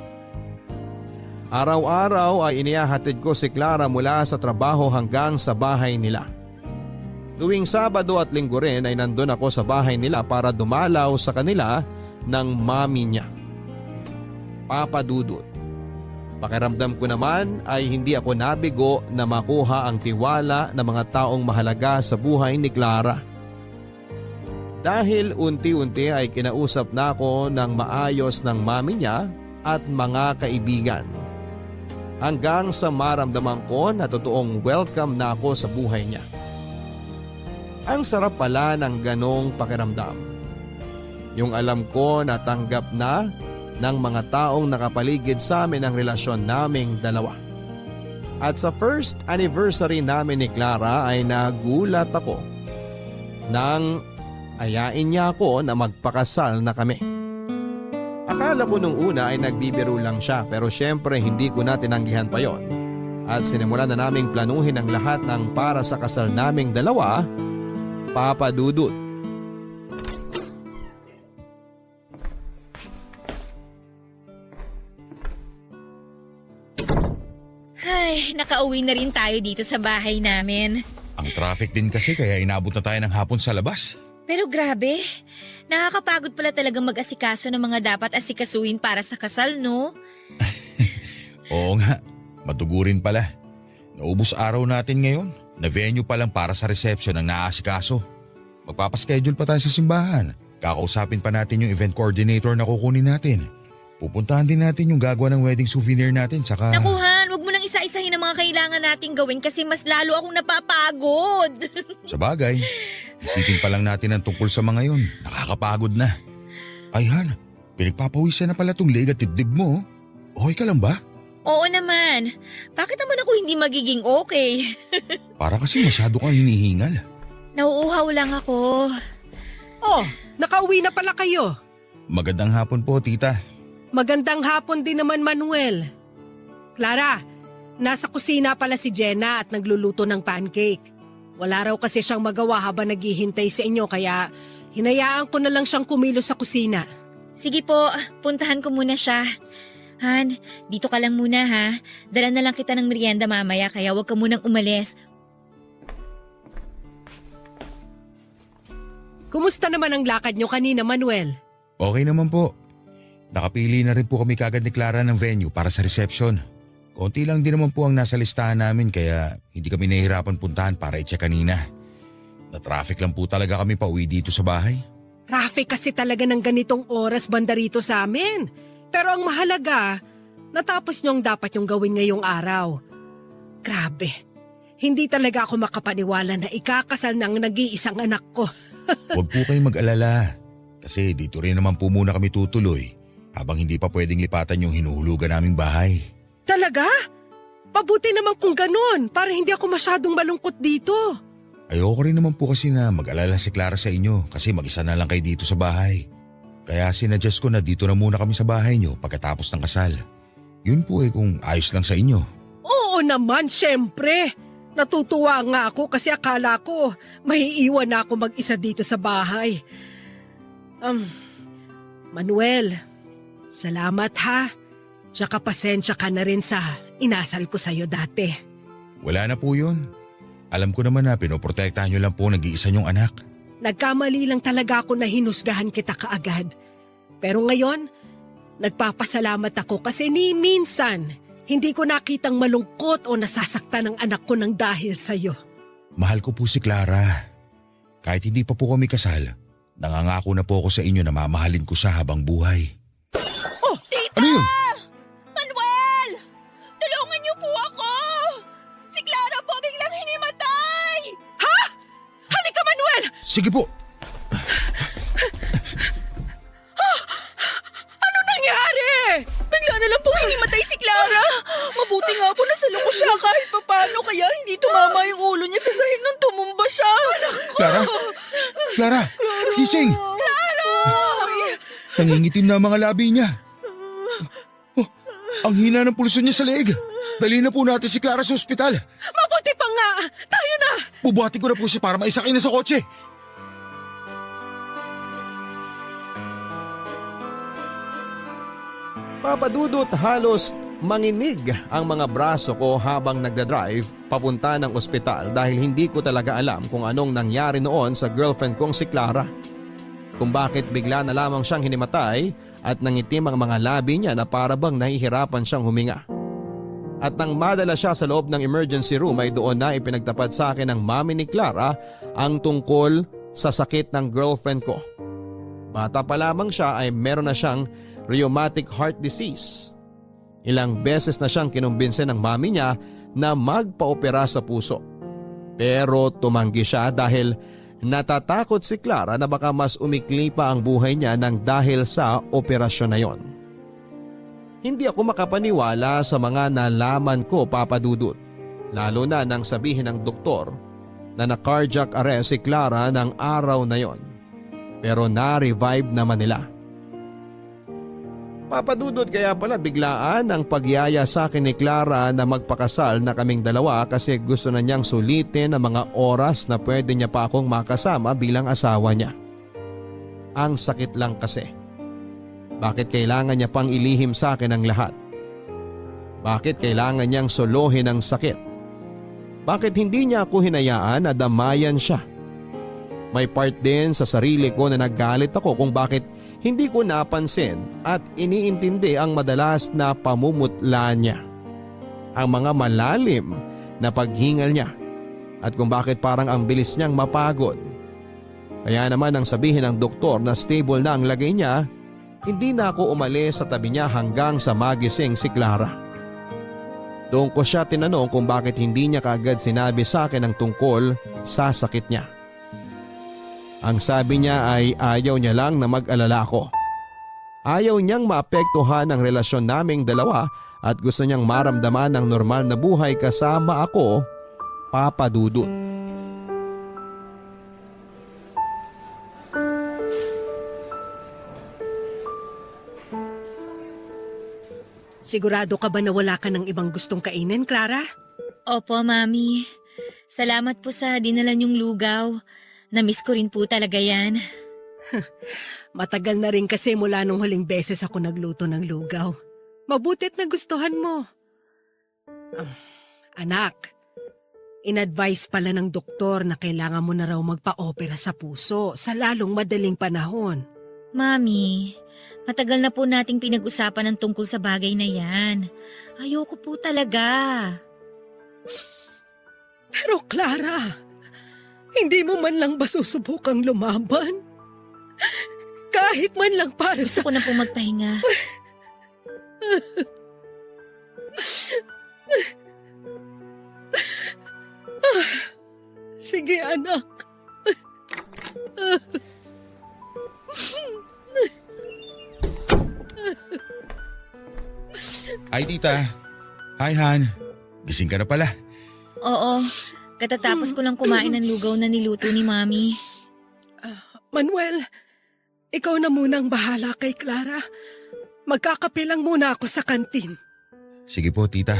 Araw-araw ay inihahatid ko si Clara mula sa trabaho hanggang sa bahay nila. Tuwing Sabado at Linggo rin ay nandun ako sa bahay nila para dumalaw sa kanila ng mami niya. Papa Dudut, pakiramdam ko naman ay hindi ako nabigo na makuha ang tiwala ng mga taong mahalaga sa buhay ni Clara. Dahil unti-unti ay kinausap na ako ng maayos ng mami niya at mga kaibigan. Hanggang sa maramdaman ko na totoong welcome na ako sa buhay niya. Ang sarap pala ng ganong pakiramdam. Yung alam ko na tanggap na ng mga taong nakapaligid sa amin ang relasyon naming dalawa. At sa first anniversary namin ni Clara ay nagulat ako nang ayain niya ako na magpakasal na kami. Akala ko nung una ay nagbibiro lang siya pero syempre hindi ko na tinanggihan pa yon. At sinimulan na naming planuhin ang lahat ng para sa kasal naming dalawa, Papa Dudut. Ay, nakauwi na rin tayo dito sa bahay namin. Ang traffic din kasi kaya inabot na tayo ng hapon sa labas. Pero grabe, nakakapagod pala talagang mag-asikaso ng mga dapat asikasuhin para sa kasal, no? Oo nga, matugurin pala. Naubos araw natin ngayon. Na venue pa lang para sa reception ang naaasikaso. Magpapaschedule pa tayo sa simbahan. Kakausapin pa natin yung event coordinator na kukunin natin. Pupuntahan din natin yung gagawa ng wedding souvenir natin saka… Naku Han, wag mo nang isa-isahin ang mga kailangan nating gawin kasi mas lalo akong napapagod. Sa bagay, isipin pa lang natin ang tungkol sa mga yon. Nakakapagod na. Ay Han, pinagpapawisan na pala tong leeg at dibdib mo. Okay ka lang ba? Oo naman. Bakit naman ako hindi magiging okay? Para kasi masyado kang hinihingal. Nauuhaw lang ako. Oh, nakauwi na pala kayo. Magandang hapon po, tita. Magandang hapon din naman, Manuel. Clara, nasa kusina pala si Jenna at nagluluto ng pancake. Wala raw kasi siyang magawa habang naghihintay sa inyo kaya hinayaan ko na lang siyang kumilos sa kusina. Sige po, puntahan ko muna siya. Han, dito ka lang muna ha. Dala na lang kita ng merienda mamaya kaya huwag ka munang umalis. Kumusta naman ang lakad nyo kanina, Manuel? Okay naman po. Nakapili na rin po kami kagad ni Clara ng venue para sa reception. Konti lang din naman po ang nasa listahan namin kaya hindi kami nahihirapan puntahan para i-check kanina. Na-traffic lang po talaga kami pauwi dito sa bahay. Traffic kasi talaga ng ganitong oras banda rito sa amin. Pero ang mahalaga, natapos nyo ang dapat yung gawin ngayong araw. Grabe, hindi talaga ako makapaniwala na ikakasal ng nag-iisang anak ko. Huwag po kayong mag-alala. Kasi dito rin naman po muna kami tutuloy habang hindi pa pwedeng lipatan yung hinuhulugan naming bahay. Talaga? Pabuti naman kung ganun para hindi ako masyadong malungkot dito. Ayoko rin naman po kasi na mag-alala si Clara sa inyo kasi mag-isa na lang kayo dito sa bahay. Kaya sinadjust ko na dito na muna kami sa bahay nyo pagkatapos ng kasal. Yun po kung ayos lang sa inyo. Oo naman, syempre. Natutuwa nga ako kasi akala ko maiiwan na ako mag-isa dito sa bahay. Manuel, salamat ha. Tsaka pasensya ka na rin sa inasal ko sa'yo dati. Wala na po yun. Alam ko naman na pinoprotektahan nyo lang po nag-iisa nyong anak. Nagkamali lang talaga ako na hinusgahan kita kaagad. Pero ngayon, nagpapasalamat ako kasi ni minsan, hindi ko nakitang malungkot o nasasaktan ang anak ko ng dahil sa'yo. Mahal ko po si Clara. Kahit hindi pa po kami kasal, nangangako na po ako sa inyo na mamahalin ko siya habang buhay. Oh, Ano yun? Manuel! Tulungan niyo po ako! Si Clara po biglang hinimatay! halika Manuel! Sige po. Ano nangyari? Bigla na lang po hinimatay si Clara! Mabuti nga po nasalok ko siya kahit papano kaya hindi tumama yung ulo niya sa sahig nung tumumba siya. Clara? Clara! Gising! Clara! Nangingitim na ang mga labi niya. Oh, ang hina ng pulso niya sa leeg. Dali na po natin si Clara sa ospital. Mabuti pa nga! Tayo na! Bubuhatin ko na po siya para maisakay na sa kotse. Papadudot halos manginig ang mga braso ko habang nagdadrive papunta ng ospital dahil hindi ko talaga alam kung anong nangyari noon sa girlfriend kong si Clara. Kung bakit bigla na lamang siyang hinimatay at nangitim ang mga labi niya na para bang nahihirapan siyang huminga. At nang madala siya sa loob ng emergency room ay doon na ipinagtapat sa akin ng mami ni Clara ang tungkol sa sakit ng girlfriend ko. Bata pa lamang siya ay meron na siyang rheumatic heart disease. Ilang beses na siyang kinumbinse ng mami niya na magpa-opera sa puso. Pero tumanggi siya dahil natatakot si Clara na baka mas umikli pa ang buhay niya nang dahil sa operasyon na yon. Hindi ako makapaniwala sa mga nalaman ko, Papa Dudut. Lalo na nang sabihin ng doktor na na-cardiac arrest si Clara ng araw na yon. Pero na-revive naman nila. Papadudod kaya pala biglaan ang pagyaya sa akin ni Clara na magpakasal na kaming dalawa kasi gusto na niyang sulitin ang mga oras na pwede niya pa akong makasama bilang asawa niya. Ang sakit lang kasi. Bakit kailangan niya pang ilihim sa akin ang lahat? Bakit kailangan niyang solohin ang sakit? Bakit hindi niya ako hinayaan na damayan siya? May part din sa sarili ko na naggalit ako kung bakit hindi ko napansin at iniintindi ang madalas na pamumutla niya. Ang mga malalim na paghingal niya at kung bakit parang ang bilis niyang mapagod. Kaya naman nang sabihin ng doktor na stable na ang lagay niya, hindi na ako umalis sa tabi niya hanggang sa magising si Clara. Doon ko siya tinanong kung bakit hindi niya kaagad sinabi sa akin ang tungkol sa sakit niya. Ang sabi niya ay ayaw niya lang na mag-alala ako. Ayaw niyang maapektuhan ang relasyon naming dalawa at gusto niyang maramdaman ang normal na buhay kasama ako, Papa Dudut. Sigurado ka ba na wala ka ng ibang gustong kainin, Clara? Opo, Mami. Salamat po sa dinala niyong lugaw. Namiss ko rin po talaga yan. Matagal na rin kasi mula nung huling beses ako nagluto ng lugaw. Mabutit na gustuhan mo. Anak, in-advise pala ng doktor na kailangan mo na raw magpa-opera sa puso sa lalong madaling panahon. Mami, matagal na po nating pinag-usapan ang tungkol sa bagay na yan. Ayoko po talaga. Pero Clara, hindi mo man lang ba susubukang lumaban? Kahit man lang para Gusto sa... ko na po magpahinga. Sige, anak. Hi tita. Hi Han. Gising ka na pala. Oo, katatapos ko lang kumain ng lugaw na niluto ni Mami. Manuel, ikaw na munang bahala kay Clara. Magkakape lang muna ako sa kantin. Sige po tita.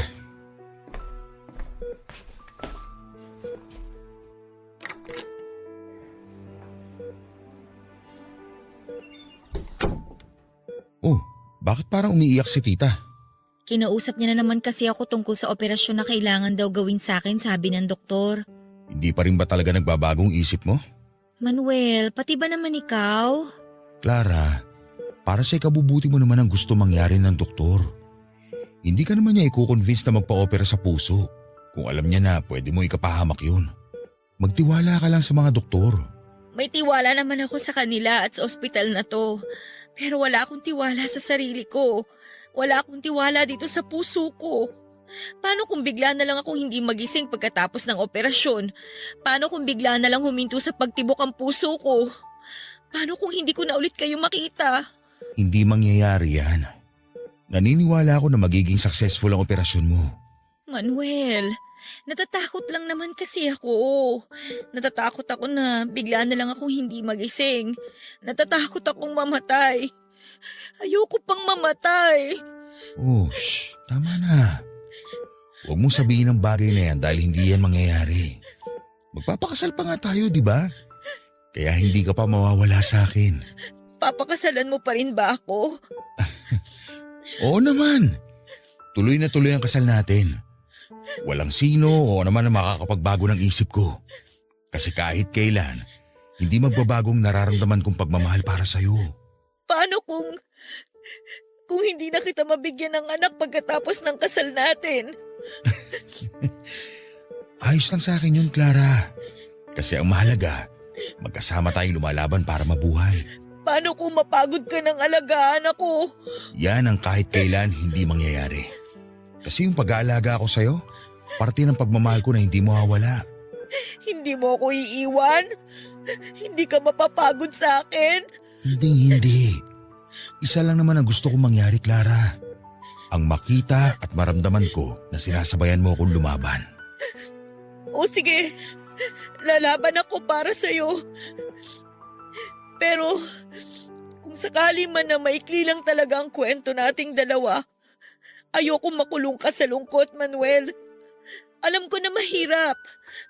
Oh, bakit parang umiiyak si tita? Kinausap niya na naman kasi ako tungkol sa operasyon na kailangan daw gawin sa akin, sabi ng doktor. Hindi pa rin ba talaga nagbabagong isip mo? Manuel, pati ba naman ikaw? Clara, para sa ikabubuti mo naman ang gusto mangyari ng doktor. Hindi ka naman niya i-convince na magpa-opera sa puso kung alam niya na pwede mo ikapahamak yun. Magtiwala ka lang sa mga doktor. May tiwala naman ako sa kanila at sa ospital na to. Pero wala akong tiwala sa sarili ko. Wala akong tiwala dito sa puso ko. Paano kung bigla na lang akong hindi magising pagkatapos ng operasyon? Paano kung bigla na lang huminto sa pagtibok ang puso ko? Paano kung hindi ko na ulit kayo makita? Hindi mangyayari yan. Naniniwala ako na magiging successful ang operasyon mo. Manuel, natatakot lang naman kasi ako. Natatakot ako na bigla na lang akong hindi magising. Natatakot akong mamatay. Ayoko pang mamatay. Oh, tama na. Huwag mong sabihin ang bagay na yan dahil hindi yan mangyayari. Magpapakasal pa nga tayo, di ba? Kaya hindi ka pa mawawala sa akin. Papakasalan mo pa rin ba ako? Oo naman. Tuloy na tuloy ang kasal natin. Walang sino o naman ang makakapagbago ng isip ko. Kasi kahit kailan, hindi magbabagong nararamdaman kong pagmamahal para sa'yo. Paano kung hindi na kita mabigyan ng anak pagkatapos ng kasal natin? Ayos lang sa akin yun, Clara. Kasi ang mahalaga, magkasama tayong lumalaban para mabuhay. Paano kung mapagod ka ng alagaan ako? Yan ang kahit kailan hindi mangyayari. Kasi yung pag-aalaga ako sa'yo, parte ng pagmamahal ko na hindi mawawala. Hindi mo ako iiwan? Hindi ka mapapagod sa akin? Hindi. Isa lang naman ang gusto kong mangyari, Clara. Ang makita at maramdaman ko na sinasabayan mo akong lumaban. O sige, lalaban ako para sa'yo. Pero kung sakali man na maikli lang talaga ang kwento nating dalawa, ayoko makulong ka sa lungkot, Manuel. Alam ko na mahirap,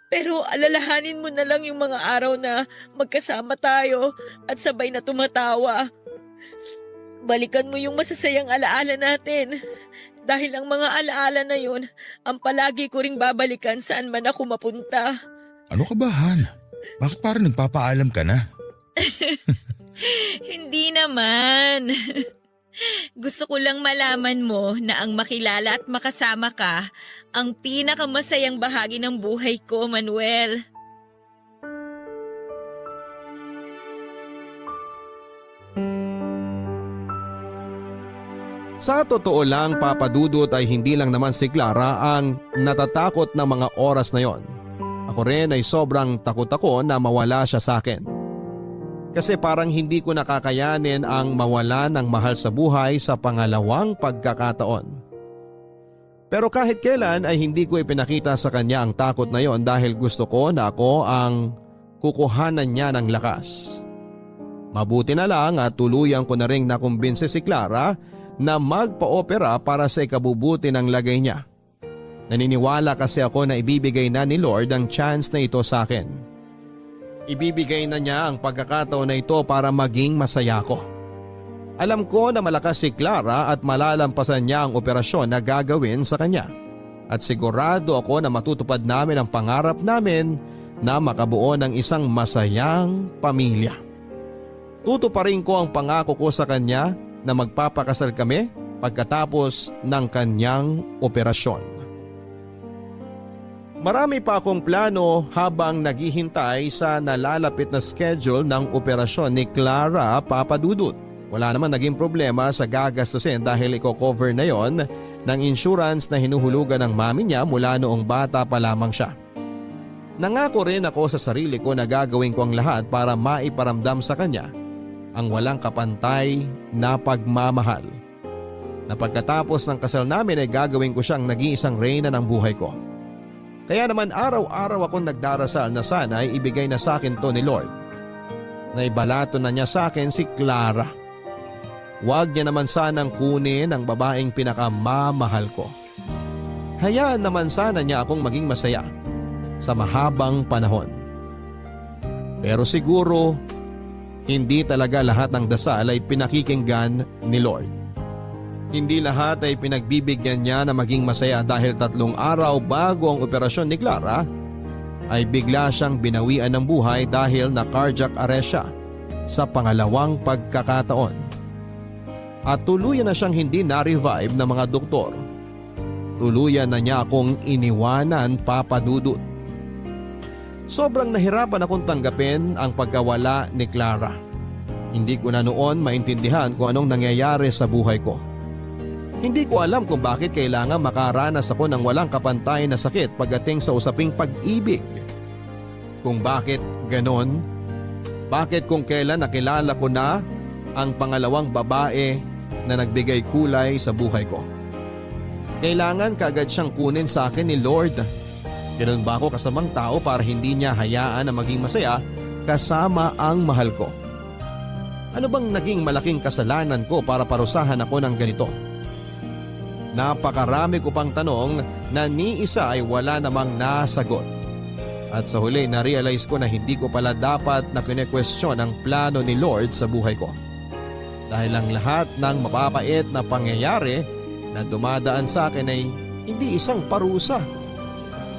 pero alalahanin mo na lang yung mga araw na magkasama tayo at sabay na tumatawa. Balikan mo yung masasayang alaala natin. Dahil ang mga alaala na yun, ang palagi ko ring babalikan saan man ako mapunta. Ano ka ba, Han? Bakit parang nagpapaalam ka na? Hindi naman. Gusto ko lang malaman mo na ang makilala at makasama ka ang pinakamasayang bahagi ng buhay ko, Manuel. Sa totoo lang, Papa Dudut, ay hindi lang naman si Clara ang natatakot ng mga oras na yon. Ako rin ay sobrang takot ako na mawala siya sa akin. Kasi parang hindi ko nakakayanin ang mawala ng mahal sa buhay sa pangalawang pagkakataon. Pero kahit kailan ay hindi ko ipinakita sa kanya ang takot na yon dahil gusto ko na ako ang kukuhanan niya ng lakas. Mabuti na lang at tuluyan ko na ring nakumbinse si Clara na magpa-opera para sa ikabubuti ng lagay niya. Naniniwala kasi ako na ibibigay na ni Lord ang chance na ito sa akin. Ibibigay na niya ang pagkakataon na ito para maging masaya ko. Alam ko na malakas si Clara at malalampasan niya ang operasyon na gagawin sa kanya. At sigurado ako na matutupad namin ang pangarap namin na makabuo ng isang masayang pamilya. Tutuparin ko ang pangako ko sa kanya na magpapakasal kami pagkatapos ng kanyang operasyon. Marami pa akong plano habang naghihintay sa nalalapit na schedule ng operasyon ni Clara, Papa Dudut. Wala naman naging problema sa gagastusin dahil i-cover na yon ng insurance na hinuhulugan ng mami niya mula noong bata pa lamang siya. Nangako rin ako sa sarili ko na gagawin ko ang lahat para maiparamdam sa kanya ang walang kapantay na pagmamahal. Na pagkatapos ng kasal namin ay gagawin ko siyang nag-iisang reyna ng buhay ko. Kaya naman araw-araw akong nagdarasal na sana ay ibigay na sa akin to ni Lord. Na ibalato na niya sa akin si Clara. Huwag niya naman sanang kunin ang babaeng pinakamamahal ko. Hayaan naman sana niya akong maging masaya sa mahabang panahon. Pero siguro, hindi talaga lahat ng dasal ay pinakikinggan ni Lord. Hindi lahat ay pinagbibigyan niya na maging masaya dahil 3 araw bago ang operasyon ni Clara ay bigla siyang binawian ng buhay dahil na cardiac arrest siya sa pangalawang pagkakataon. At tuluyan na siyang hindi na-revive ng mga doktor. Tuluyan na niya akong iniwanan, Papa Dudut. Sobrang nahirapan akong tanggapin ang pagkawala ni Clara. Hindi ko na noon maintindihan kung anong nangyayari sa buhay ko. Hindi ko alam kung bakit kailangan makaranas ako ng walang kapantay na sakit pagdating sa usaping pag-ibig. Kung bakit ganon, bakit kung kailan nakilala ko na ang pangalawang babae na nagbigay kulay sa buhay ko. Kailangan kaagad siyang kunin sa akin ni Lord. Ganoon ba ako kasamang tao para hindi niya hayaan na maging masaya kasama ang mahal ko? Ano bang naging malaking kasalanan ko para parusahan ako ng ganito? Napakarami ko pang tanong na ni isa ay wala namang nasagot. At sa huli na-realize ko na hindi ko pala dapat na kine-question ang plano ni Lord sa buhay ko. Dahil ang lahat ng mapapait na pangyayari na dumadaan sa akin ay hindi isang parusa.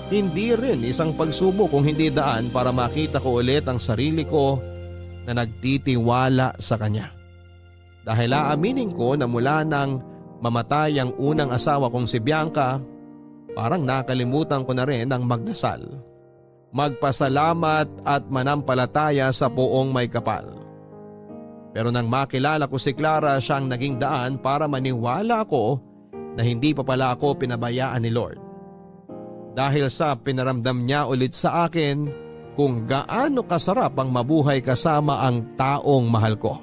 Hindi rin isang pagsubok kung hindi daan para makita ko ulit ang sarili ko na nagtitiwala sa kanya. Dahil aaminin ko na mula nang mamatay ang unang asawa kong si Bianca, parang nakalimutan ko na rin ang magdasal, magpasalamat at manampalataya sa Poong May Kapal. Pero nang makilala ko si Clara, siyang naging daan para maniwala ako na hindi pa pala ako pinabayaan ni Lord. Dahil sa pinaramdam niya ulit sa akin kung gaano kasarap ang mabuhay kasama ang taong mahal ko.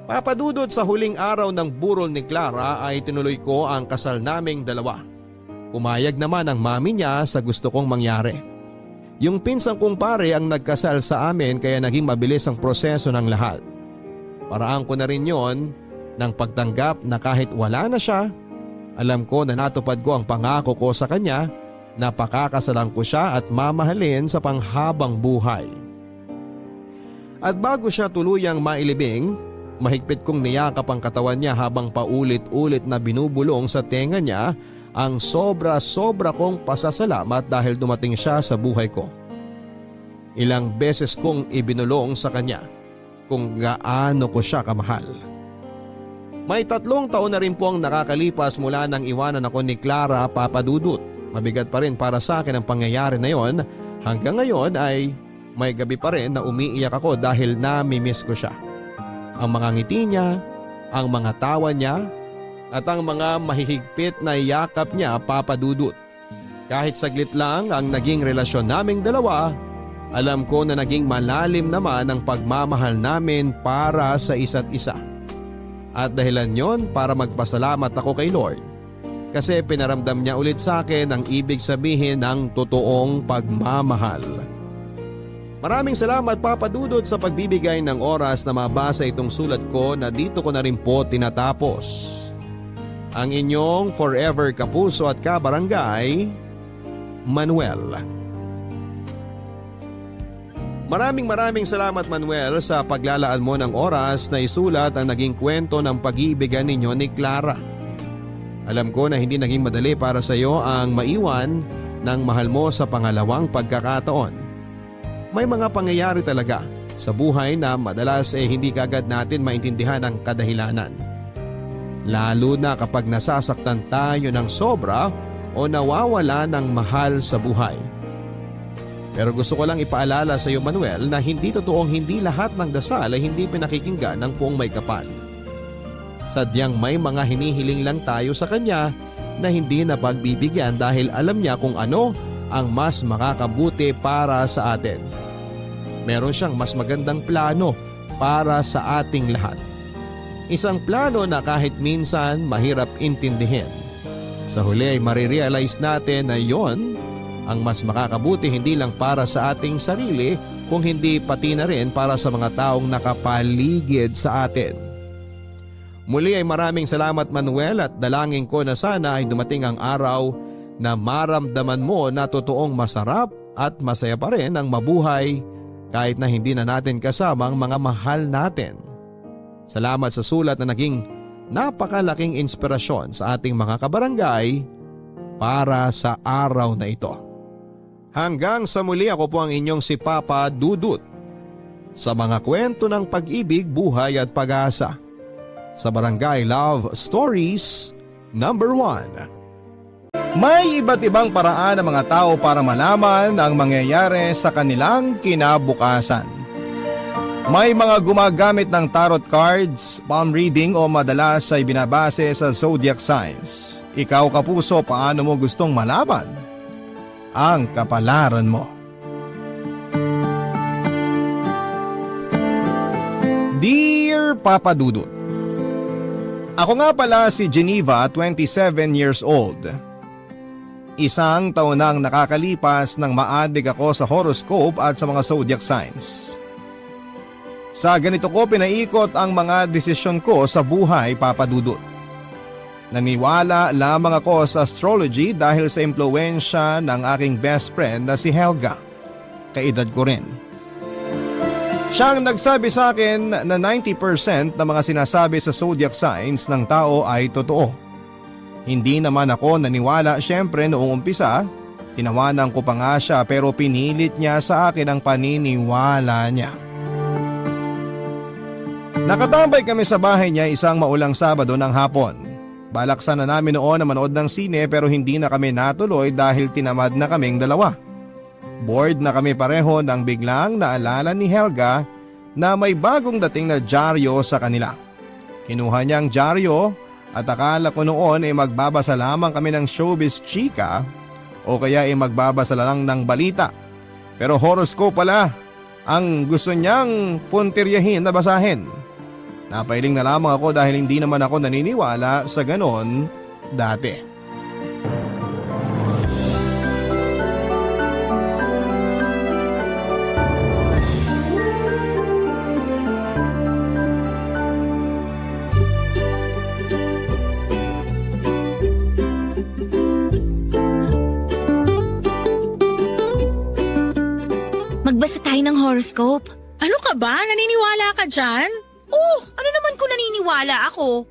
Papadudod sa huling araw ng burol ni Clara ay tinuloy ko ang kasal naming dalawa. Pumayag naman ang mami niya sa gusto kong mangyari. Yung pinsang kong pare ang nagkasal sa amin kaya naging mabilis ang proseso ng lahat. Paraan ko na rin yon ng pagtanggap na kahit wala na siya, alam ko na natupad ko ang pangako ko sa kanya na pakakasalan ko siya at mamahalin sa panghabang buhay. At bago siya tuluyang mailibing, mahigpit kong niyakap ang katawan niya habang paulit-ulit na binubulong sa tenga niya ang sobra-sobra kong pasasalamat dahil dumating siya sa buhay ko. Ilang beses kong ibinulong sa kanya kung gaano ko siya kamahal. May 3 taon na rin po ang nakakalipas mula nang iwanan ako ni Clara, Papa Dudut. Mabigat pa rin para sa akin ang pangyayari na yon. Hanggang ngayon ay may gabi pa rin na umiiyak ako dahil namimiss ko siya. Ang mga ngiti niya, ang mga tawa niya, at ang mga mahihigpit na yakap niya, Papa Dudut. Kahit saglit lang ang naging relasyon naming dalawa, alam ko na naging malalim naman ang pagmamahal namin para sa isa't isa. At dahilan yon para magpasalamat ako kay Lord kasi pinaramdam niya ulit sa akin ang ibig sabihin ng totoong pagmamahal. Maraming salamat Papa Dudut sa pagbibigay ng oras na mabasa itong sulat ko na dito ko na rin po tinatapos. Ang inyong forever kapuso at kabarangay, Manuel. Maraming salamat Manuel sa paglalaan mo ng oras na isulat ang naging kwento ng pag-iibigan ninyo ni Clara. Alam ko na hindi naging madali para sa iyo ang maiwan ng mahal mo sa pangalawang pagkakataon. May mga pangyayari talaga sa buhay na madalas hindi kagad natin maintindihan ang kadahilanan. Lalo na kapag nasasaktan tayo ng sobra o nawawala ng mahal sa buhay. Pero gusto ko lang ipaalala sa iyo Manuel na hindi totoong hindi lahat ng dasal ay hindi pinakikinggan ng Poong May Kapal. Sadyang may mga hinihiling lang tayo sa Kanya na hindi na pagbibigyan dahil alam niya kung ano ang mas makakabuti para sa atin. Meron siyang mas magandang plano para sa ating lahat. Isang plano na kahit minsan mahirap intindihin. Sa huli ay marirealize natin na yon ang mas makakabuti hindi lang para sa ating sarili kung hindi pati na rin para sa mga taong nakapaligid sa atin. Muli ay maraming salamat Manuel at dalangin ko na sana ay dumating ang araw na maramdaman mo na totoong masarap at masaya pa rin ang mabuhay kahit na hindi na natin kasama ang mga mahal natin. Salamat sa sulat na naging napakalaking inspirasyon sa ating mga kabarangay para sa araw na ito. Hanggang sa muli ako po ang inyong si Papa Dudut sa mga kwento ng pag-ibig, buhay at pag-asa sa Barangay Love Stories number 1. May iba't ibang paraan ng mga tao para malaman ang mangyayari sa kanilang kinabukasan. May mga gumagamit ng tarot cards, palm reading o madalas ay binabase sa zodiac signs. Ikaw kapuso, paano mo gustong malaman ang kapalaran mo? Dear Papa Dudut, ako nga pala si Geneva, 27 years old. Isang taon nang nakakalipas nang maadik ako sa horoscope at sa mga zodiac signs. Sa ganito ko pinaikot ang mga desisyon ko sa buhay, Papa Dudut. Naniwala lamang ako sa astrology dahil sa impluwensya ng aking best friend na si Helga. Kaedad ko rin. Siyang nagsabi sa akin na 90% ng mga sinasabi sa zodiac signs ng tao ay totoo. Hindi naman ako naniwala syempre noong umpisa. Tinawanan ko pa nga siya pero pinilit niya sa akin ang paniniwala niya. Nakatambay kami sa bahay niya isang maulang Sabado ng hapon. Balak sana namin noon na manood ng sine pero hindi na kami natuloy dahil tinamad na kaming dalawa. Bored na kami pareho nang biglang naalala ni Helga na may bagong dating na dyaryo sa kanila. Kinuha niya ang dyaryo at akala ko noon ay magbabasa lamang kami ng showbiz chika o kaya ay magbabasa lang ng balita. Pero horoscope pala ang gusto niyang puntiryahin na basahin. Napailing na lamang ako dahil hindi naman ako naniniwala sa ganon dati. Magbasa tayo ng horoscope. Ano ka ba? Naniniwala ka dyan? Oh, ano naman kung naniniwala ako?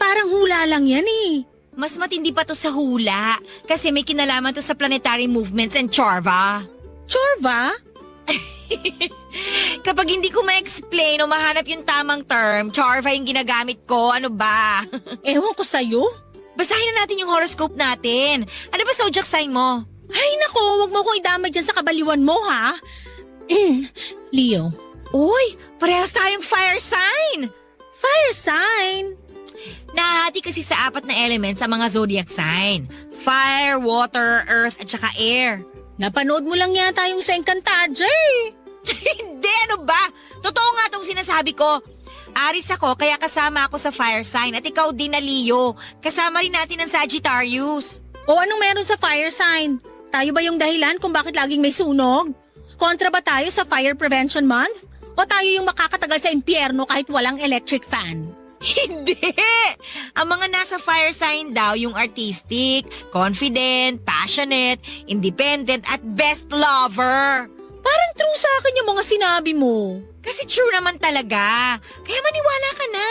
Parang hula lang yan eh. Mas matindi pa to sa hula kasi may kinalaman to sa planetary movements and Chorva. Chorva? Kapag hindi ko ma-explain o mahanap yung tamang term, Charva yung ginagamit ko. Ano ba? Ewan ko sa'yo. Basahin na natin yung horoscope natin. Ano ba zodiac sign mo? Ay nako, wag mo akong idamay dyan sa kabaliwan mo ha. Leo. Uy, parehas tayong fire sign. Fire sign. Nahati kasi sa 4 na elements sa mga zodiac sign. Fire, water, earth, at saka air. Napanood mo lang yata yung sa Encantadia eh. Hindi, ano ba? Totoo nga tong sinasabi ko. Aris ako, kaya kasama ako sa fire sign. At ikaw din na Leo. Kasama rin natin ang Sagittarius. O anong meron sa fire sign? Tayo ba yung dahilan kung bakit laging may sunog? Kontra ba tayo sa Fire Prevention Month? O tayo yung makakatagal sa impyerno kahit walang electric fan? Hindi! Ang mga nasa fire sign daw yung artistic, confident, passionate, independent, at best lover. Parang true sa akin yung mga sinabi mo. Kasi true naman talaga. Kaya maniwala ka na.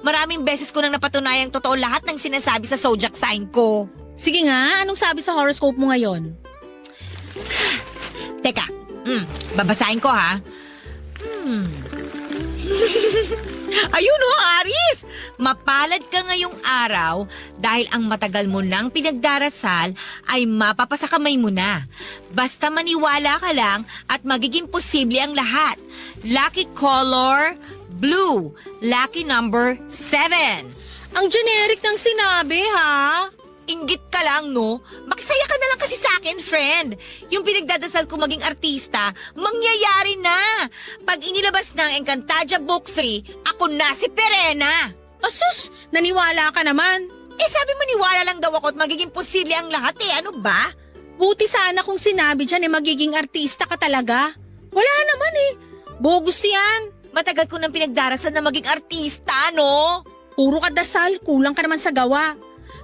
Maraming beses ko nang napatunayang totoo lahat ng sinasabi sa zodiac sign ko. Sige nga, anong sabi sa horoscope mo ngayon? Teka, babasahin ko ha. Ayun o, Aris! Mapalad ka ngayong araw dahil ang matagal mo nang pinagdarasal ay mapapasakamay mo na. Basta maniwala ka lang at magiging posible ang lahat. Lucky color, blue. Lucky number, 7. Ang generic ng sinabi ha? Inggit ka lang, no? Makisaya ka na lang kasi sa akin, friend. Yung pinagdadasal ko maging artista, mangyayari na. Pag inilabas na ang Encantadia Book 3, ako na si Perena. Asus, naniwala ka naman. Sabi mo niwala lang daw ako at magiging posible ang lahat Ano ba? Buti sana kung sinabi dyan magiging artista ka talaga. Wala naman bogus yan. Matagal ko nang pinagdarasal na maging artista, no? Puro ka dasal, kulang ka naman sa gawa.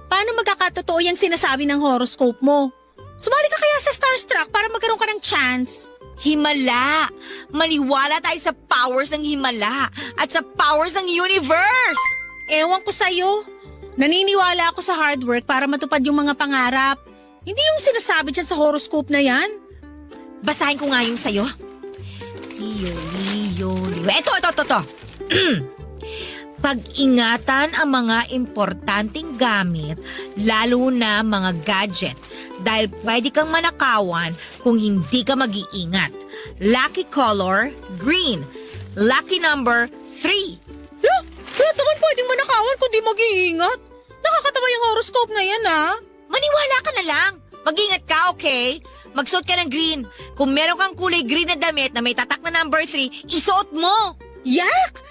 Paano magkakatotoo yung sinasabi ng horoscope mo? Sumali ka kaya sa Starstruck para magkaroon ka ng chance? Himala! Maniwala tayo sa powers ng Himala at sa powers ng universe! Ewan ko sa'yo. Naniniwala ako sa hard work para matupad yung mga pangarap. Hindi yung sinasabi dyan sa horoscope na yan. Basahin ko nga yung sa'yo. Leo. Ito. Pag-ingatan ang mga importanteng gamit, lalo na mga gadget, dahil pwede kang manakawan kung hindi ka mag-iingat. Lucky color, green. Lucky number, 3. Lahat naman pwedeng manakawan kung di mag-iingat. Nakakatawa yung horoscope na yan Maniwala ka na lang. Mag-ingat ka, okay? Magsuot ka ng green. Kung meron kang kulay green na damit na may tatak na number 3, isuot mo. Yak!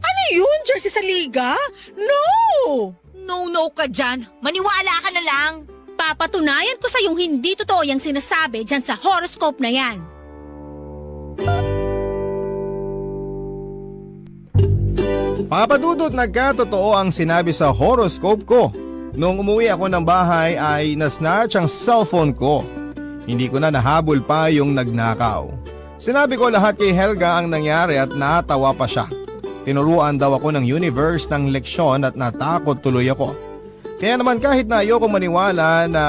Ano yun? Jersey sa liga? No! No ka dyan. Maniwala ka na lang. Papatunayan ko sa yung hindi totoo yung sinasabi dyan sa horoscope na yan. Papadudot, nagkatotoo ang sinabi sa horoscope ko. Nung umuwi ako ng bahay ay nasnatch ang cellphone ko. Hindi ko na nahabol pa yung nagnakaw. Sinabi ko lahat kay Helga ang nangyari at natawa pa siya. Tinuruan daw ako ng universe ng leksyon at natakot tuloy ako. Kaya naman kahit na ayoko maniwala na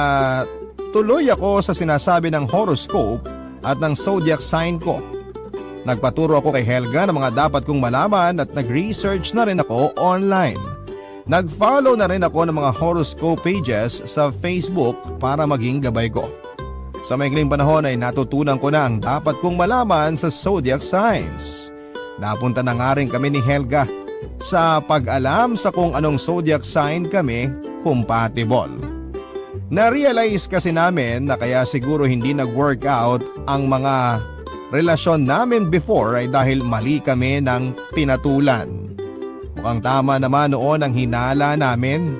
tuloy ako sa sinasabi ng horoscope at ng zodiac sign ko. Nagpaturo ako kay Helga ng mga dapat kong malaman at nag-research na rin ako online. Nag-follow na rin ako ng mga horoscope pages sa Facebook para maging gabay ko. Sa maikling panahon ay natutunan ko na ang dapat kong malaman sa zodiac signs. Napunta na nga rin kami ni Helga sa pag-alam sa kung anong zodiac sign kami compatible. Na-realize kasi namin na kaya siguro hindi nag-work out ang mga relasyon namin before ay dahil mali kami ng pinatulan. Mukhang tama naman noon ang hinala namin.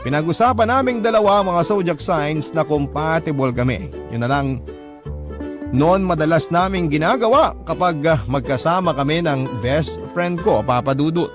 Pinag-usapan naming dalawa mga zodiac signs na compatible kami. Yun na lang noon madalas naming ginagawa kapag magkasama kami ng best friend ko, Papa Dudut.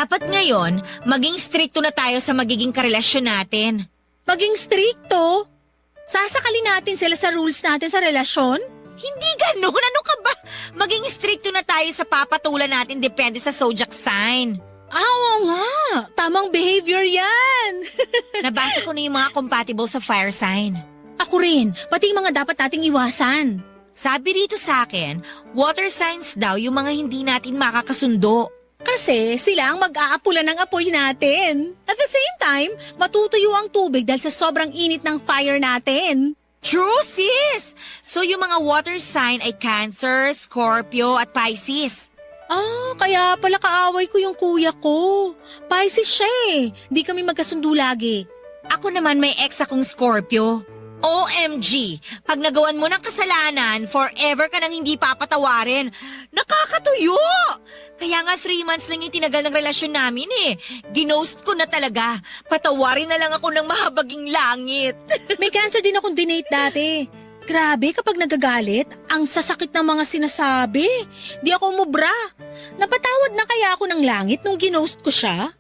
Dapat ngayon, maging stricto na tayo sa magiging karelasyon natin. Maging stricto. Sasakalin natin sila sa rules natin sa relasyon? Hindi ganun. Ano ka ba? Maging stricto na tayo sa papatulan natin depende sa zodiac sign. Oo nga. Tamang behavior yan. Nabasa ko na yung mga compatible sa fire sign. Ako rin. Pati yung mga dapat nating iwasan. Sabi rito sa akin, water signs daw yung mga hindi natin makakasundo. Kasi sila ang mag-aapula ng apoy natin. At the same time, matutuyo ang tubig dahil sa sobrang init ng fire natin. True, sis! So yung mga water sign ay Cancer, Scorpio at Pisces. Kaya pala kaaway ko yung kuya ko. Pisces siya eh. Di kami magkasundo lagi. Ako naman may ex akong Scorpio. OMG! Pag nagawan mo ng kasalanan, forever ka nang hindi papatawarin. Nakakatuyo! Kaya nga 3 months lang yung tinagal ng relasyon namin eh. Ginost ko na talaga. Patawarin na lang ako ng mahabaging langit. May cancer din akong dinate dati. Grabe kapag nagagalit, ang sasakit ng mga sinasabi. Di ako umubra. Napatawad na kaya ako ng langit nung ginost ko siya?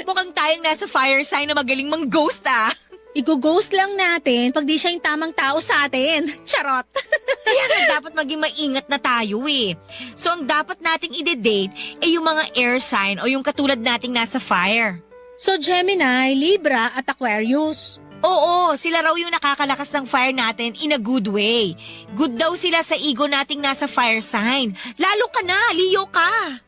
Mukhang tayong nasa fire sign na magaling mang-ghost ah. Igo-ghost lang natin pag di siya yung tamang tao sa atin. Charot! Kaya nga dapat maging maingat na tayo eh. So ang dapat nating ide-date ay yung mga air sign o yung katulad nating nasa fire. So Gemini, Libra at Aquarius. Oo, sila raw yung nakakalakas ng fire natin in a good way. Good daw sila sa ego nating nasa fire sign. Lalo ka na, Leo ka.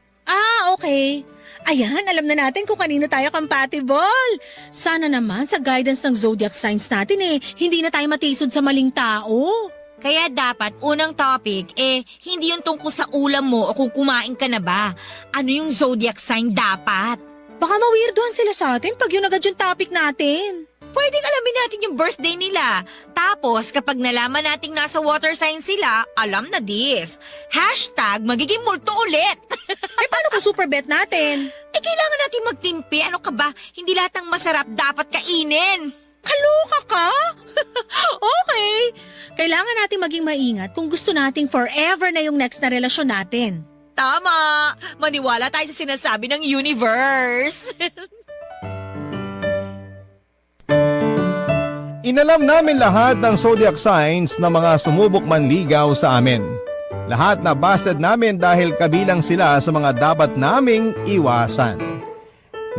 Okay. Ayan, alam na natin kung kanino tayo compatible. Sana naman sa guidance ng zodiac signs natin hindi na tayo matisod sa maling tao. Kaya dapat unang topic hindi yung tungkol sa ulam mo o kung kumain ka na ba. Ano yung zodiac sign dapat? Baka ma-weirdohan sila sa atin pag yun agad yung topic natin. Pwedeng alamin natin yung birthday nila. Tapos kapag nalaman nating nasa water sign sila, alam na this. Hashtag magiging multo ulit. Paano kung super bet natin? Kailangan natin magtimpi. Ano ka ba? Hindi lahat ng masarap dapat kainin. Kaloka ka? Okay. Kailangan natin maging maingat kung gusto nating forever na yung next na relasyon natin. Tama! Maniwala tayo sa sinasabi ng universe. Inalam namin lahat ng zodiac signs na mga sumubok manligaw sa amin. Lahat na busted namin dahil kabilang sila sa mga dapat naming iwasan.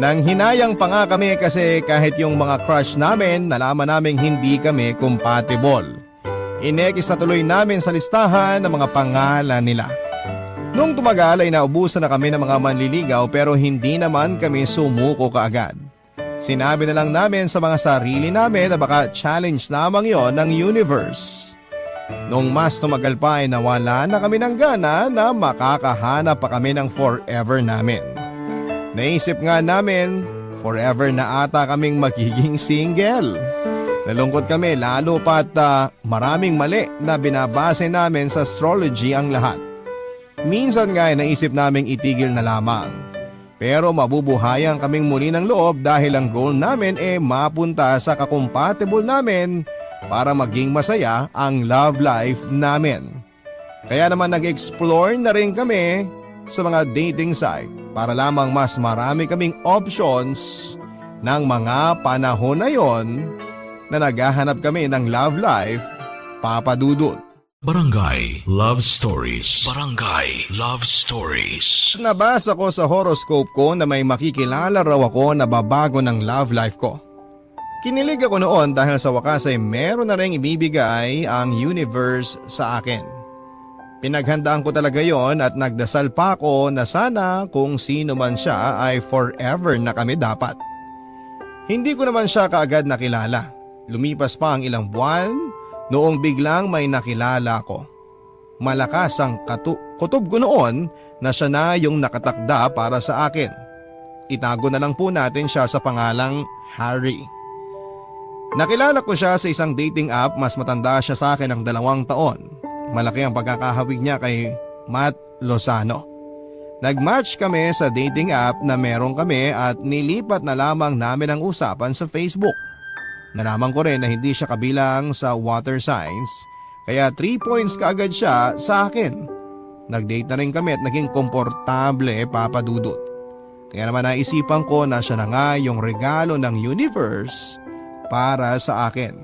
Nang hinayang pa nga kami kasi kahit yung mga crush namin nalaman naming hindi kami compatible. Inekis na tuloy namin sa listahan ng mga pangalan nila. Nung tumagal ay naubusan na kami ng mga manliligaw pero hindi naman kami sumuko kaagad. Sinabi na lang namin sa mga sarili namin na baka challenge lamang yon ng universe. Nung mas tumagal pa ay nawala na kami ng gana na makakahanap pa kami ng forever namin. Naisip nga namin, forever na ata kaming magiging single. Nalungkot kami lalo pat maraming mali na binabase namin sa astrology ang lahat. Minsan nga ay naisip naming itigil na lamang. Pero mabubuhayan kaming muli ng loob dahil ang goal namin mapunta sa kakompatible namin para maging masaya ang love life namin. Kaya naman nag-explore na rin kami sa mga dating site para lamang mas marami kaming options ng mga panahon na yon na naghahanap kami ng love life, Papa Dudut. Barangay Love Stories. Barangay Love Stories. Nabasa ko sa horoscope ko na may makikilala raw ako na babago ng love life ko. Kinilig ako noon dahil sa wakas ay meron na rin ibibigay ang universe sa akin. Pinaghandaan ko talaga yon at nagdasal pa ako na sana kung sino man siya ay forever na kami dapat. Hindi ko naman siya kaagad nakilala. Lumipas pa ang ilang buwan noong biglang may nakilala ko. Malakas ang kutob ko noon na siya na yung nakatakda para sa akin. Itago na lang po natin siya sa pangalang Harry. Nakilala ko siya sa isang dating app, mas matanda siya sa akin ng 2 taon. Malaki ang pagkakahawig niya kay Matt Lozano. Nag-match kami sa dating app na meron kami at nilipat na lamang namin ang usapan sa Facebook. Nalaman ko rin na hindi siya kabilang sa water signs, kaya 3 points kaagad siya sa akin. Nag-date na rin kami at naging komportable, Papa Dudut. Kaya naman naisipan ko na siya na nga yung regalo ng universe para sa akin.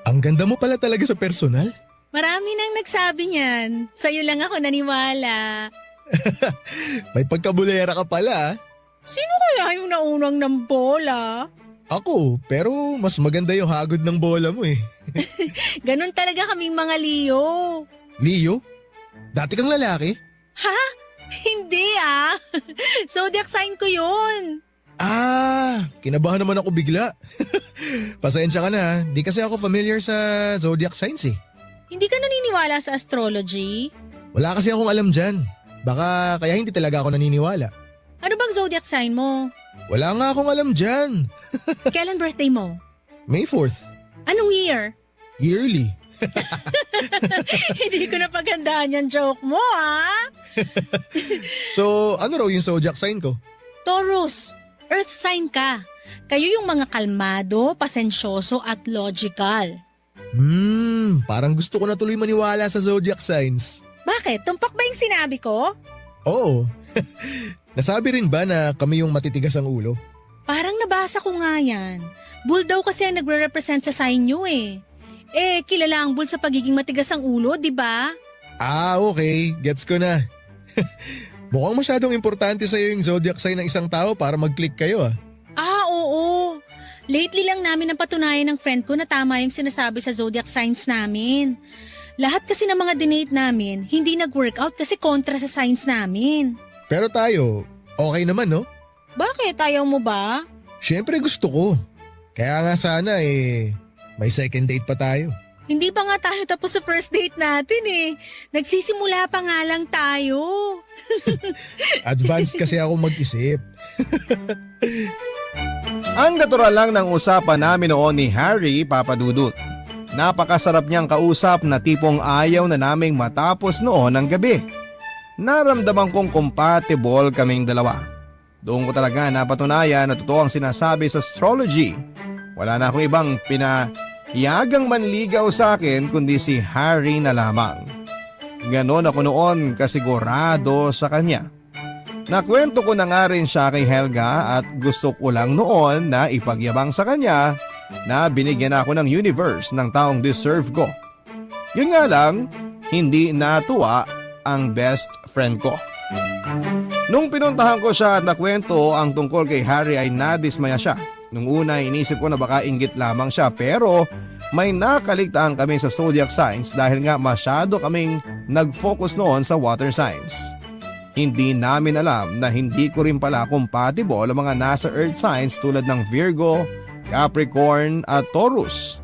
Ang ganda mo pala talaga sa personal. Marami nang nagsabi niyan. Sa'yo lang ako naniwala. May pagkabulera ka pala. Sino kaya yung naunang ng bola? Ako, pero mas maganda yung hagod ng bola mo eh. Ganon talaga kaming mga Leo. Leo? Dati kang lalaki? Ha? Hindi ah. Zodiac sign ko yun. Ah, kinabahan naman ako bigla. Pasensya ka na, di kasi ako familiar sa zodiac signs eh. Hindi ka naniniwala sa astrology? Wala kasi akong alam dyan. Baka kaya hindi talaga ako naniniwala. Ano bang zodiac sign mo? Wala nga akong alam dyan. Kailan birthday mo? May 4th, Anong year? yearly. Hindi ko napaghandaan yung joke mo ah. So, ano raw yung zodiac sign ko? Taurus, earth sign ka. Kayo yung mga kalmado, pasensyoso at logical. Parang gusto ko na tuloy maniwala sa zodiac signs. Bakit? Tumpak ba yung sinabi ko? Oo. Nasabi rin ba na kami yung matitigas ang ulo? Parang nabasa ko nga yan. Bull daw kasi ang nagre-represent sa sign nyo eh. Eh, kilala ang bull sa pagiging matigas ang ulo, di ba? Ah, okay. Gets ko na. Mukhang masyadong importante sa'yo yung zodiac sign ng isang tao para mag-click kayo ah. Ah, oo. Lately lang namin napatunayan ng friend ko na tama yung sinasabi sa zodiac signs namin. Lahat kasi ng mga dinate namin, hindi nag-workout kasi kontra sa signs namin. Pero tayo, okay naman no? Bakit? Ayaw mo ba? Siyempre gusto ko. Kaya nga sana may second date pa tayo. Hindi pa nga tayo tapos sa first date natin eh. Nagsisimula pa nga lang tayo. Advanced kasi ako mag-isip. Ang natural lang ng usapan namin noon ni Harry, Papa Dudut. Napakasarap niyang kausap na tipong ayaw na naming matapos noon ng gabi. Naramdaman kong compatible kaming dalawa. Doon ko talaga napatunayan na totoo ang sinasabi sa astrology. Wala na akong ibang pinahiyagang manligaw sa akin kundi si Harry na lamang. Ganon ako noon kasigurado sa kanya. Nakwento ko na nga rin siya kay Helga at gusto ko lang noon na ipagyabang sa kanya na binigyan ako ng universe ng taong deserve ko. Yun nga lang, hindi natuwa ang best friend ko. Nung pinuntahan ko siya at nakwento ang tungkol kay Harry ay nadismaya siya. Nung una inisip ko na baka inggit lamang siya pero may nakaligtaan kami sa zodiac signs dahil nga masyado kaming nag-focus noon sa water signs. Hindi namin alam na hindi ko rin pala compatible ang mga nasa earth signs tulad ng Virgo, Capricorn at Taurus.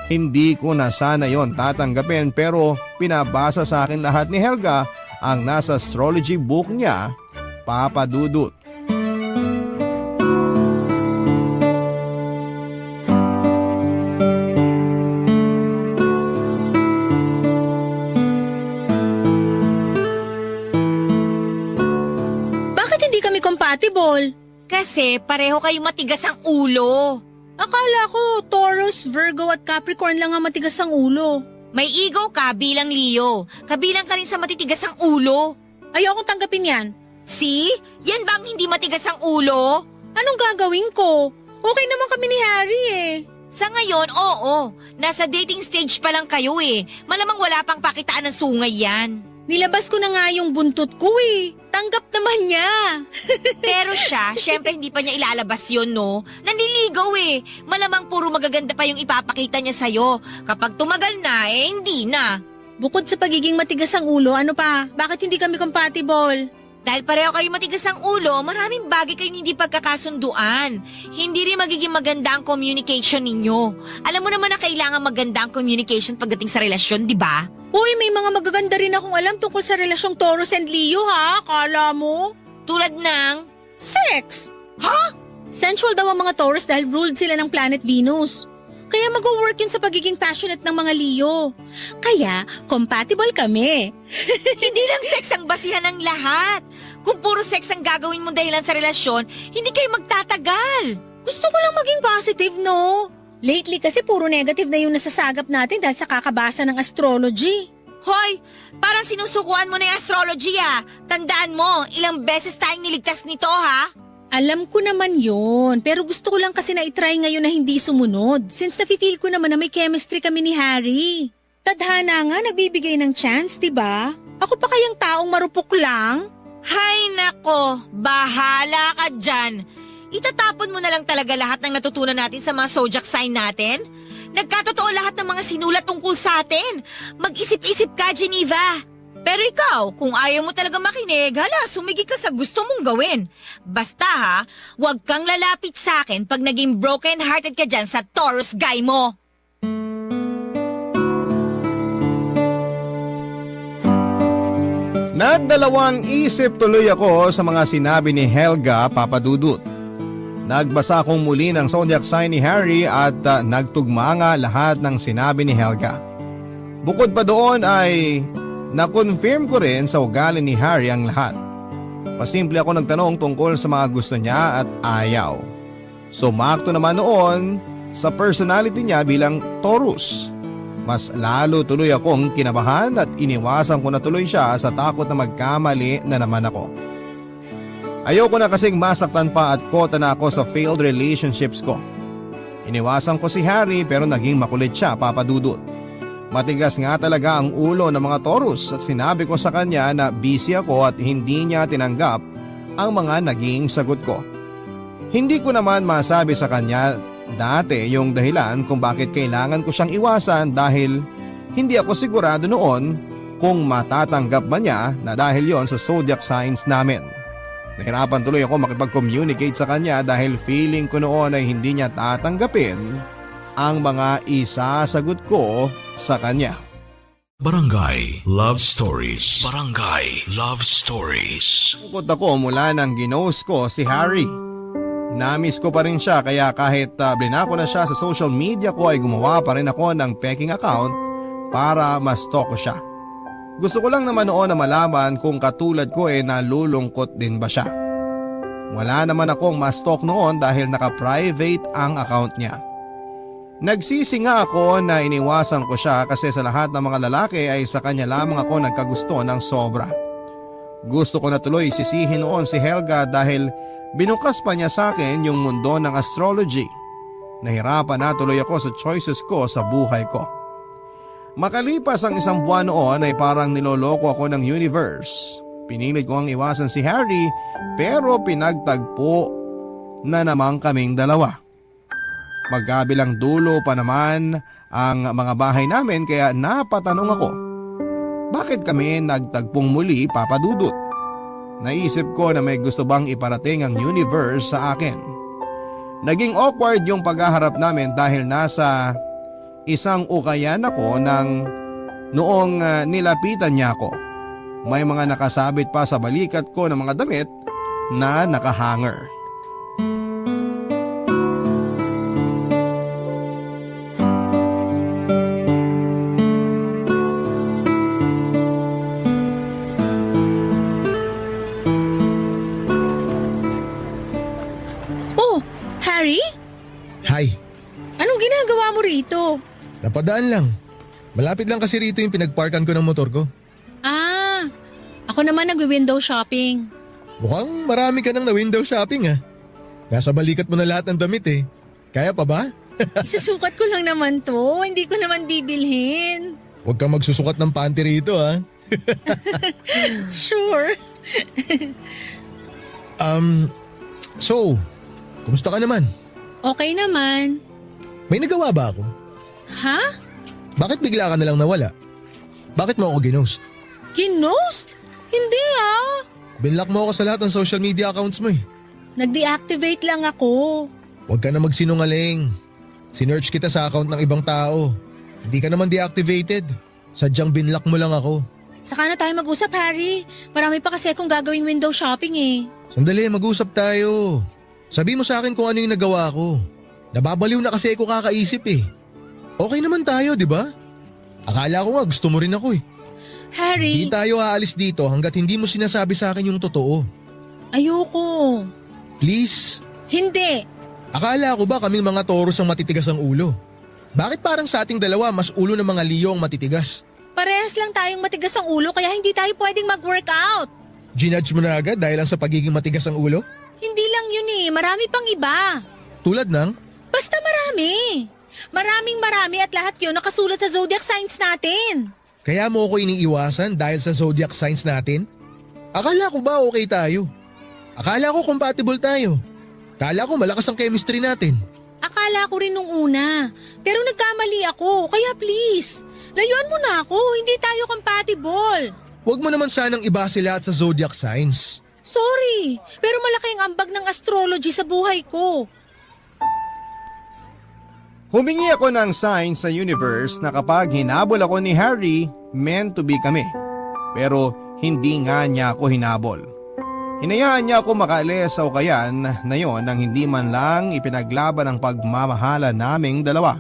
Hindi ko na sana yon tatanggapin pero pinabasa sa akin lahat ni Helga ang nasa astrology book niya, Papa Dudut. Bakit hindi kami compatible? Kasi pareho kayo matigas ang ulo. Akala ko Taurus, Virgo at Capricorn lang ang matigas ang ulo. May ego ka bilang Leo. Kabilang ka rin sa matitigas ang ulo. Ayokong tanggapin yan. See? Yan ba ang hindi matigas ang ulo? Anong gagawin ko? Okay naman kami ni Harry eh. Sa ngayon, oo. Nasa dating stage pa lang kayo eh. Malamang wala pang pakitaan ng sungay yan. Nilabas ko na nga yung buntot ko eh. Tanggap naman niya. Pero siya, syempre hindi pa niya ilalabas yun, no? Nanliligaw eh. Malamang puro magaganda pa yung ipapakita niya sa'yo. Kapag tumagal na, hindi na. Bukod sa pagiging matigas ang ulo, ano pa? Bakit hindi kami compatible? Dahil pareho kayo matigas ang ulo, maraming bagay kayong hindi pagkakasunduan. Hindi rin magiging maganda ang communication ninyo. Alam mo naman na kailangan maganda ang communication pagdating sa relasyon, di ba? Uy, may mga magaganda rin akong alam tungkol sa relasyong Taurus and Leo ha? Kala mo? Tulad ng... Sex! Ha? Sensual daw ang mga Taurus dahil ruled sila ng planet Venus. Kaya Kaya mag-work yun sa pagiging passionate ng mga Leo. Kaya, compatible kami. Hindi lang sex ang basihan ng lahat. Kung puro sex ang gagawin mo dahilan sa relasyon, hindi kayo magtatagal. Gusto ko lang maging positive, no? Lately kasi puro negative na yung nasasagap natin dahil sa kakabasa ng astrology. Hoy, parang sinusukuan mo na yung astrology ah. Tandaan mo, ilang beses tayong niligtas nito ha. Alam ko naman yun, pero gusto ko lang kasi na itry ngayon na hindi sumunod since nafe-feel ko naman na may chemistry kami ni Harry. Tadhana nga nagbibigay ng chance, diba? Ako pa kayang taong marupok lang? Hay nako, bahala ka dyan. Itatapon mo na lang talaga lahat ng natutunan natin sa mga zodiac sign natin? Nagkatotoo lahat ng mga sinulat tungkol sa atin. Mag-isip-isip ka, Geneva. Pero ikaw, kung ayaw mo talaga makinig, hala, sumigi ka sa gusto mong gawin. Basta ha, huwag kang lalapit sa akin pag naging broken-hearted ka dyan sa Taurus guy mo. Nagdalawang isip tuloy ako sa mga sinabi ni Helga, Papa Dudut. Nagbasa akong muli ng zodiac sign ni Harry at nagtugma nga lahat ng sinabi ni Helga. Bukod pa doon ay na-confirm ko rin sa ugali ni Harry ang lahat. Pasimple ako nagtanong tungkol sa mga gusto niya at ayaw. Sumakto naman noon sa personality niya bilang Taurus. Mas lalo tuloy akong kinabahan at iniwasan ko na tuloy siya sa takot na magkamali na naman ako. Ayoko na kasing masaktan pa at kota na ako sa failed relationships ko. Iniwasan ko si Harry pero naging makulit siya, Papa Dudut. Matigas nga talaga ang ulo ng mga Taurus at sinabi ko sa kanya na busy ako at hindi niya tinanggap ang mga naging sagot ko. Hindi ko naman masabi sa kanya dati yung dahilan kung bakit kailangan ko siyang iwasan dahil hindi ako sigurado noon kung matatanggap ba niya na dahil yon sa zodiac signs namin. Nahirapan tuloy ako makipag-communicate sa kanya dahil feeling ko noon ay hindi niya tatanggapin ang mga isasagot ko sa kanya. Barangay Love Stories. Barangay Love Stories. Bukod ako mula nang ginost ko si Harry. Namiss ko pa rin siya kaya kahit blinako na siya sa social media ko ay gumawa pa rin ako ng peking account para ma-stalk ko siya. Gusto ko lang naman noon na malaman kung katulad ko nalulungkot din ba siya. Wala naman akong ma-stalk noon dahil naka-private ang account niya. Nagsisi nga ako na iniwasan ko siya kasi sa lahat ng mga lalaki ay sa kanya lamang ako nagkagusto ng sobra. Gusto ko na tuloy sisihin noon si Helga dahil binukas pa niya sa akin yung mundo ng astrology. Nahirapan na tuloy ako sa choices ko sa buhay ko. Makalipas ang isang buwan noon ay parang niloloko ako ng universe. Pinilit ko ang iwasan si Harry pero pinagtagpo na naman kaming dalawa. Magkabilang dulo pa naman ang mga bahay namin kaya napatanong ako. Bakit kami nagtagpong muli, Papa Dudut? Naisip ko na may gusto bang iparating ang universe sa akin. Naging awkward yung paghaharap namin dahil nasa isang ukayan ako noong nilapitan niya ako. May mga nakasabit pa sa balikat ko ng mga damit na nakahanger. Oh, Harry? Hi, Anong ginagawa mo rito? napadaan lang. Malapit lang kasi rito yung pinagparkan ko ng motor ko. Ah, ako naman nag-window shopping. Mukhang marami ka nang na window shopping ah. Nasa balikat mo na lahat ng damit eh. Kaya pa ba? Isusukat ko lang naman to, hindi ko naman bibilhin. Huwag kang magsusukat ng panty rito ah. Sure. So, kumusta ka naman? Okay naman. May nagawa ba ako? Ha? Bakit bigla ka nalang nawala? Bakit mo ako ginost? Ginost? Hindi ah. Binlock mo ako sa lahat ng social media accounts mo eh. Nag-deactivate lang ako. Huwag ka na magsinungaling. Sinearch kita sa account ng ibang tao. Hindi ka naman deactivated. Sadyang binlock mo lang ako. Saka na tayo mag-usap, Harry. Marami pa kasi akong gagawing window shopping eh. Sandali, mag-usap tayo. Sabi mo sa akin kung ano yung nagawa ko. Nababaliw na kasi ako kakaisip eh. Okay naman tayo, di ba? Akala ko nga gusto mo rin ako eh. Harry, Hindi tayo aalis dito hanggat hindi mo sinasabi sa akin yung totoo. ayoko. Please? Hindi. Akala ko ba kaming mga Taurus ang matitigas ang ulo? Bakit parang sa ating dalawa mas ulo ng mga Leo ang matitigas? Parehas lang tayong matigas ang ulo kaya hindi tayo pwedeng mag-workout. Ginudge mo na agad dahil lang sa pagiging matigas ang ulo? Hindi lang yun eh, marami pang iba. Tulad ng? Basta marami. Marami at lahat yun nakasulat sa zodiac signs natin. Kaya mo ako iniiwasan dahil sa zodiac signs natin? Akala ko ba okay tayo? Akala ko compatible tayo. Akala ko malakas ang chemistry natin. Akala ko rin nung una. Pero nagkamali ako, kaya please, layuan mo na ako, hindi tayo compatible. Huwag mo naman sanang ibase lahat sa zodiac signs. Sorry, pero malaki ang ambag ng astrology sa buhay ko. Humingi ako ng sign sa universe na kapag hinabol ako ni Harry, meant to be kami. Pero hindi nga niya ako hinabol. Hinayaan niya ako makaalis sa ukayan na yon nang hindi man lang ipinaglaban ang pagmamahala naming dalawa.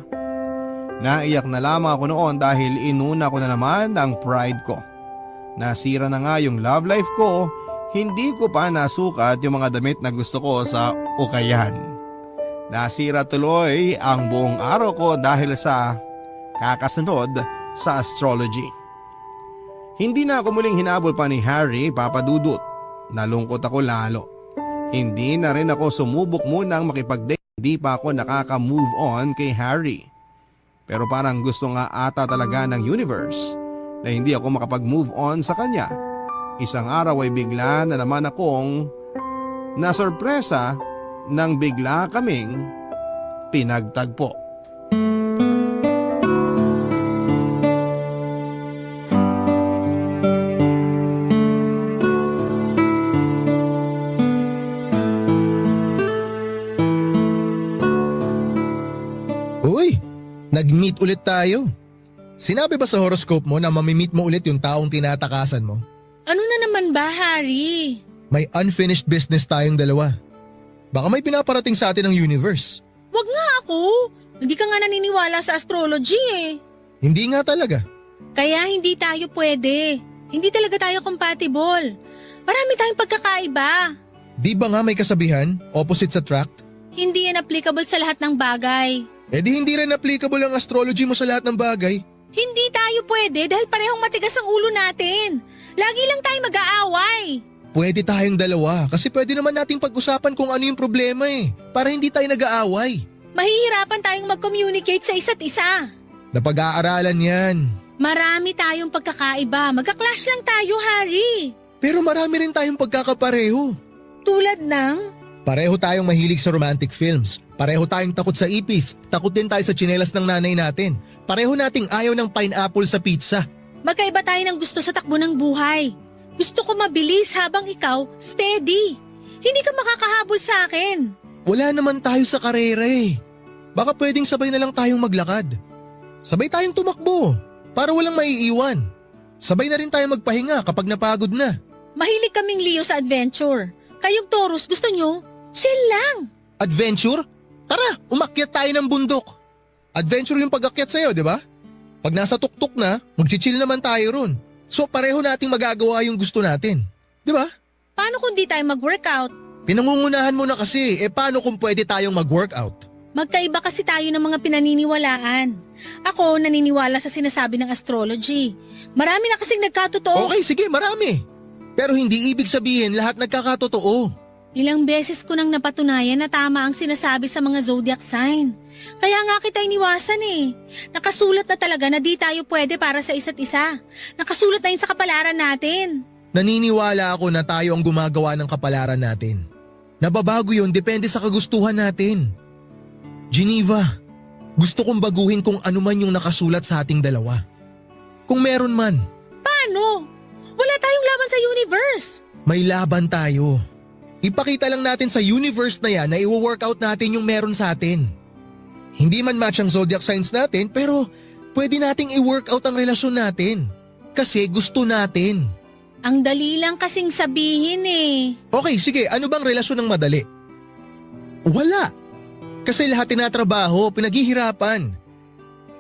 Naiyak na lamang ako noon dahil inuna ko na naman ang pride ko. Nasira na nga yung love life ko, hindi ko pa nasukat yung mga damit na gusto ko sa ukayan. Nasira tuloy ang buong araw ko dahil sa kakasunod sa astrology. Hindi na ako muling hinabol pa ni Harry, Papa Dudut. Nalungkot ako lalo. Hindi na rin ako sumubok munang makipag-date, hindi pa ako nakaka-move on kay Harry. Pero parang gusto nga ata talaga ng universe na hindi ako makapag-move on sa kanya. Isang araw ay bigla na naman akong nasorpresa nang bigla kaming pinagtagpo. Uy, nag-meet ulit tayo. Sinabi ba sa horoscope mo na mamimit mo ulit yung taong tinatakasan mo? Ano na naman ba, Harry? May unfinished business tayong dalawa. Baka may pinaparating sa atin ng universe. Wag nga ako. Hindi ka nga naniniwala sa astrology eh. Hindi nga talaga. Kaya hindi tayo pwede. Hindi talaga tayo compatible. Marami tayong pagkakaiba. Di ba nga may kasabihan, opposite sa attract? Hindi yan applicable sa lahat ng bagay. Eh di hindi rin applicable ang astrology mo sa lahat ng bagay. Hindi tayo pwede dahil parehong matigas ang ulo natin. Lagi lang tayo mag-aaway. Pwede tayong dalawa kasi pwede naman nating pag-usapan kung ano yung problema eh. Para hindi tayo nag-aaway. Mahihirapan tayong mag-communicate sa isa't isa. Napag-aaralan yan. Marami tayong pagkakaiba. Magka-clash lang tayo, Harry. Pero marami rin tayong pagkakapareho. Tulad ng... Pareho tayong mahilig sa romantic films. Pareho tayong takot sa ipis. Takot din tayo sa tsinelas ng nanay natin. Pareho nating ayaw ng pineapple sa pizza. Magkaiba tayo ng gusto sa takbo ng buhay. Gusto ko mabilis habang ikaw steady. Hindi ka makakahabol sa akin. Wala naman tayo sa karera eh. Baka pwedeng sabay na lang tayong maglakad. Sabay tayong tumakbo para walang maiiwan. Sabay na rin tayo magpahinga kapag napagod na. Mahilig kaming Leo sa adventure. Kayong Taurus gusto nyo? Chill lang. Adventure? Tara, umakyat tayo ng bundok. Adventure yung pag-akyat sa'yo, di ba? Pag nasa tuktok na, mag-chill naman tayo ron. So pareho nating magagawa yung gusto natin. Di ba? Paano kung di tayo mag-workout? Pinangungunahan mo na kasi, paano kung pwede tayong mag-workout? Magkaiba kasi tayo ng mga pinaniniwalaan. Ako naniniwala sa sinasabi ng astrology. Marami na kasing nagkatotoo. Okay, sige, marami. Pero hindi ibig sabihin lahat nagkakatotoo. Ilang beses ko nang napatunayan na tama ang sinasabi sa mga zodiac sign. Kaya nga kita iniwasan eh. Nakasulat na talaga na di tayo pwede para sa isa't isa. Nakasulat na yun sa kapalaran natin. Naniniwala ako na tayo ang gumagawa ng kapalaran natin. Nababago yun depende sa kagustuhan natin. Geneva, gusto kong baguhin kung ano man yung nakasulat sa ating dalawa. Kung meron man. Paano? Wala tayong laban sa universe. May laban tayo. Ipakita lang natin sa universe na yan na i-workout natin yung meron sa atin. Hindi man match ang zodiac signs natin pero pwede nating i-workout ang relasyon natin. Kasi gusto natin. Ang dali lang kasing sabihin eh. Okay, sige. Ano bang relasyon ng madali? Wala. Kasi lahat tinatrabaho, pinaghihirapan.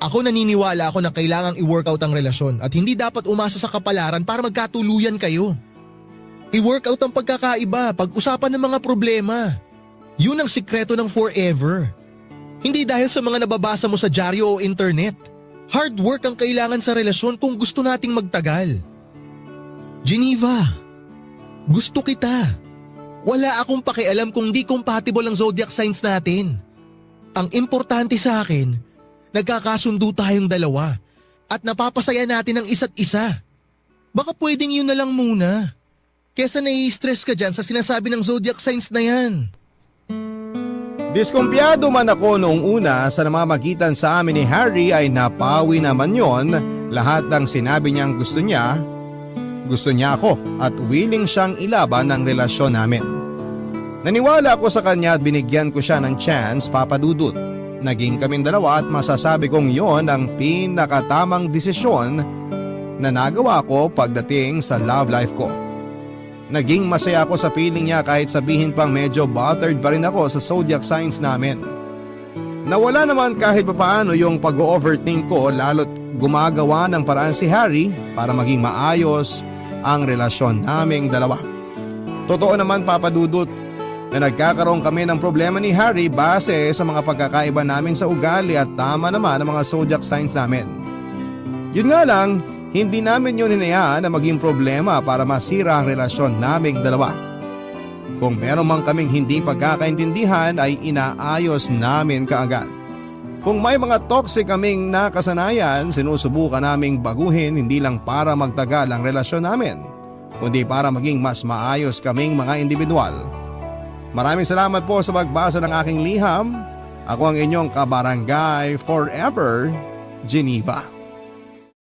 Ako naniniwala ako na kailangang i-workout ang relasyon at hindi dapat umasa sa kapalaran para magkatuluyan kayo. I-workout ang pagkakaiba, pag-usapan ng mga problema. Yun ang sikreto ng forever. Hindi dahil sa mga nababasa mo sa dyaryo o internet. Hard work ang kailangan sa relasyon kung gusto nating magtagal. Geneva, gusto kita. Wala akong pakialam kung di compatible ang zodiac signs natin. Ang importante sa akin, nagkakasundo tayong dalawa at napapasaya natin ang isa't isa. Baka pwedeng yun na lang muna. Kesa nai-stress ka dyan sa sinasabi ng zodiac signs na yan. Diskumpiyado man ako noong una sa namamagitan sa amin ni Harry ay napawi naman yon. Lahat ng sinabi niyang gusto niya ako at willing siyang ilaban ang relasyon namin. Naniwala ako sa kanya at binigyan ko siya ng chance, Papa Dudut. Naging kaming dalawa at masasabi kong yon ang pinakatamang desisyon na nagawa ko pagdating sa love life ko. Naging masaya ako sa feeling niya kahit sabihin pang medyo bothered pa rin ako sa zodiac signs namin. Nawala naman kahit papaano yung pag-overthink ko lalo't gumagawa ng paraan si Harry para maging maayos ang relasyon naming dalawa. Totoo naman, Papa Dudut, na nagkakaroon kami ng problema ni Harry base sa mga pagkakaiba namin sa ugali at tama naman ang mga zodiac signs namin. Yun nga lang, hindi namin yun hinayaan na maging problema para masira ang relasyon naming dalawa. Kung meron man kaming hindi pagkakaintindihan ay inaayos namin kaagad. Kung may mga toxic kaming nakasanayan, sinusubukan naming baguhin hindi lang para magtagal ang relasyon namin, kundi para maging mas maayos kaming mga individual. Maraming salamat po sa pagbasa ng aking liham. Ako ang inyong kabarangay forever, Geneva.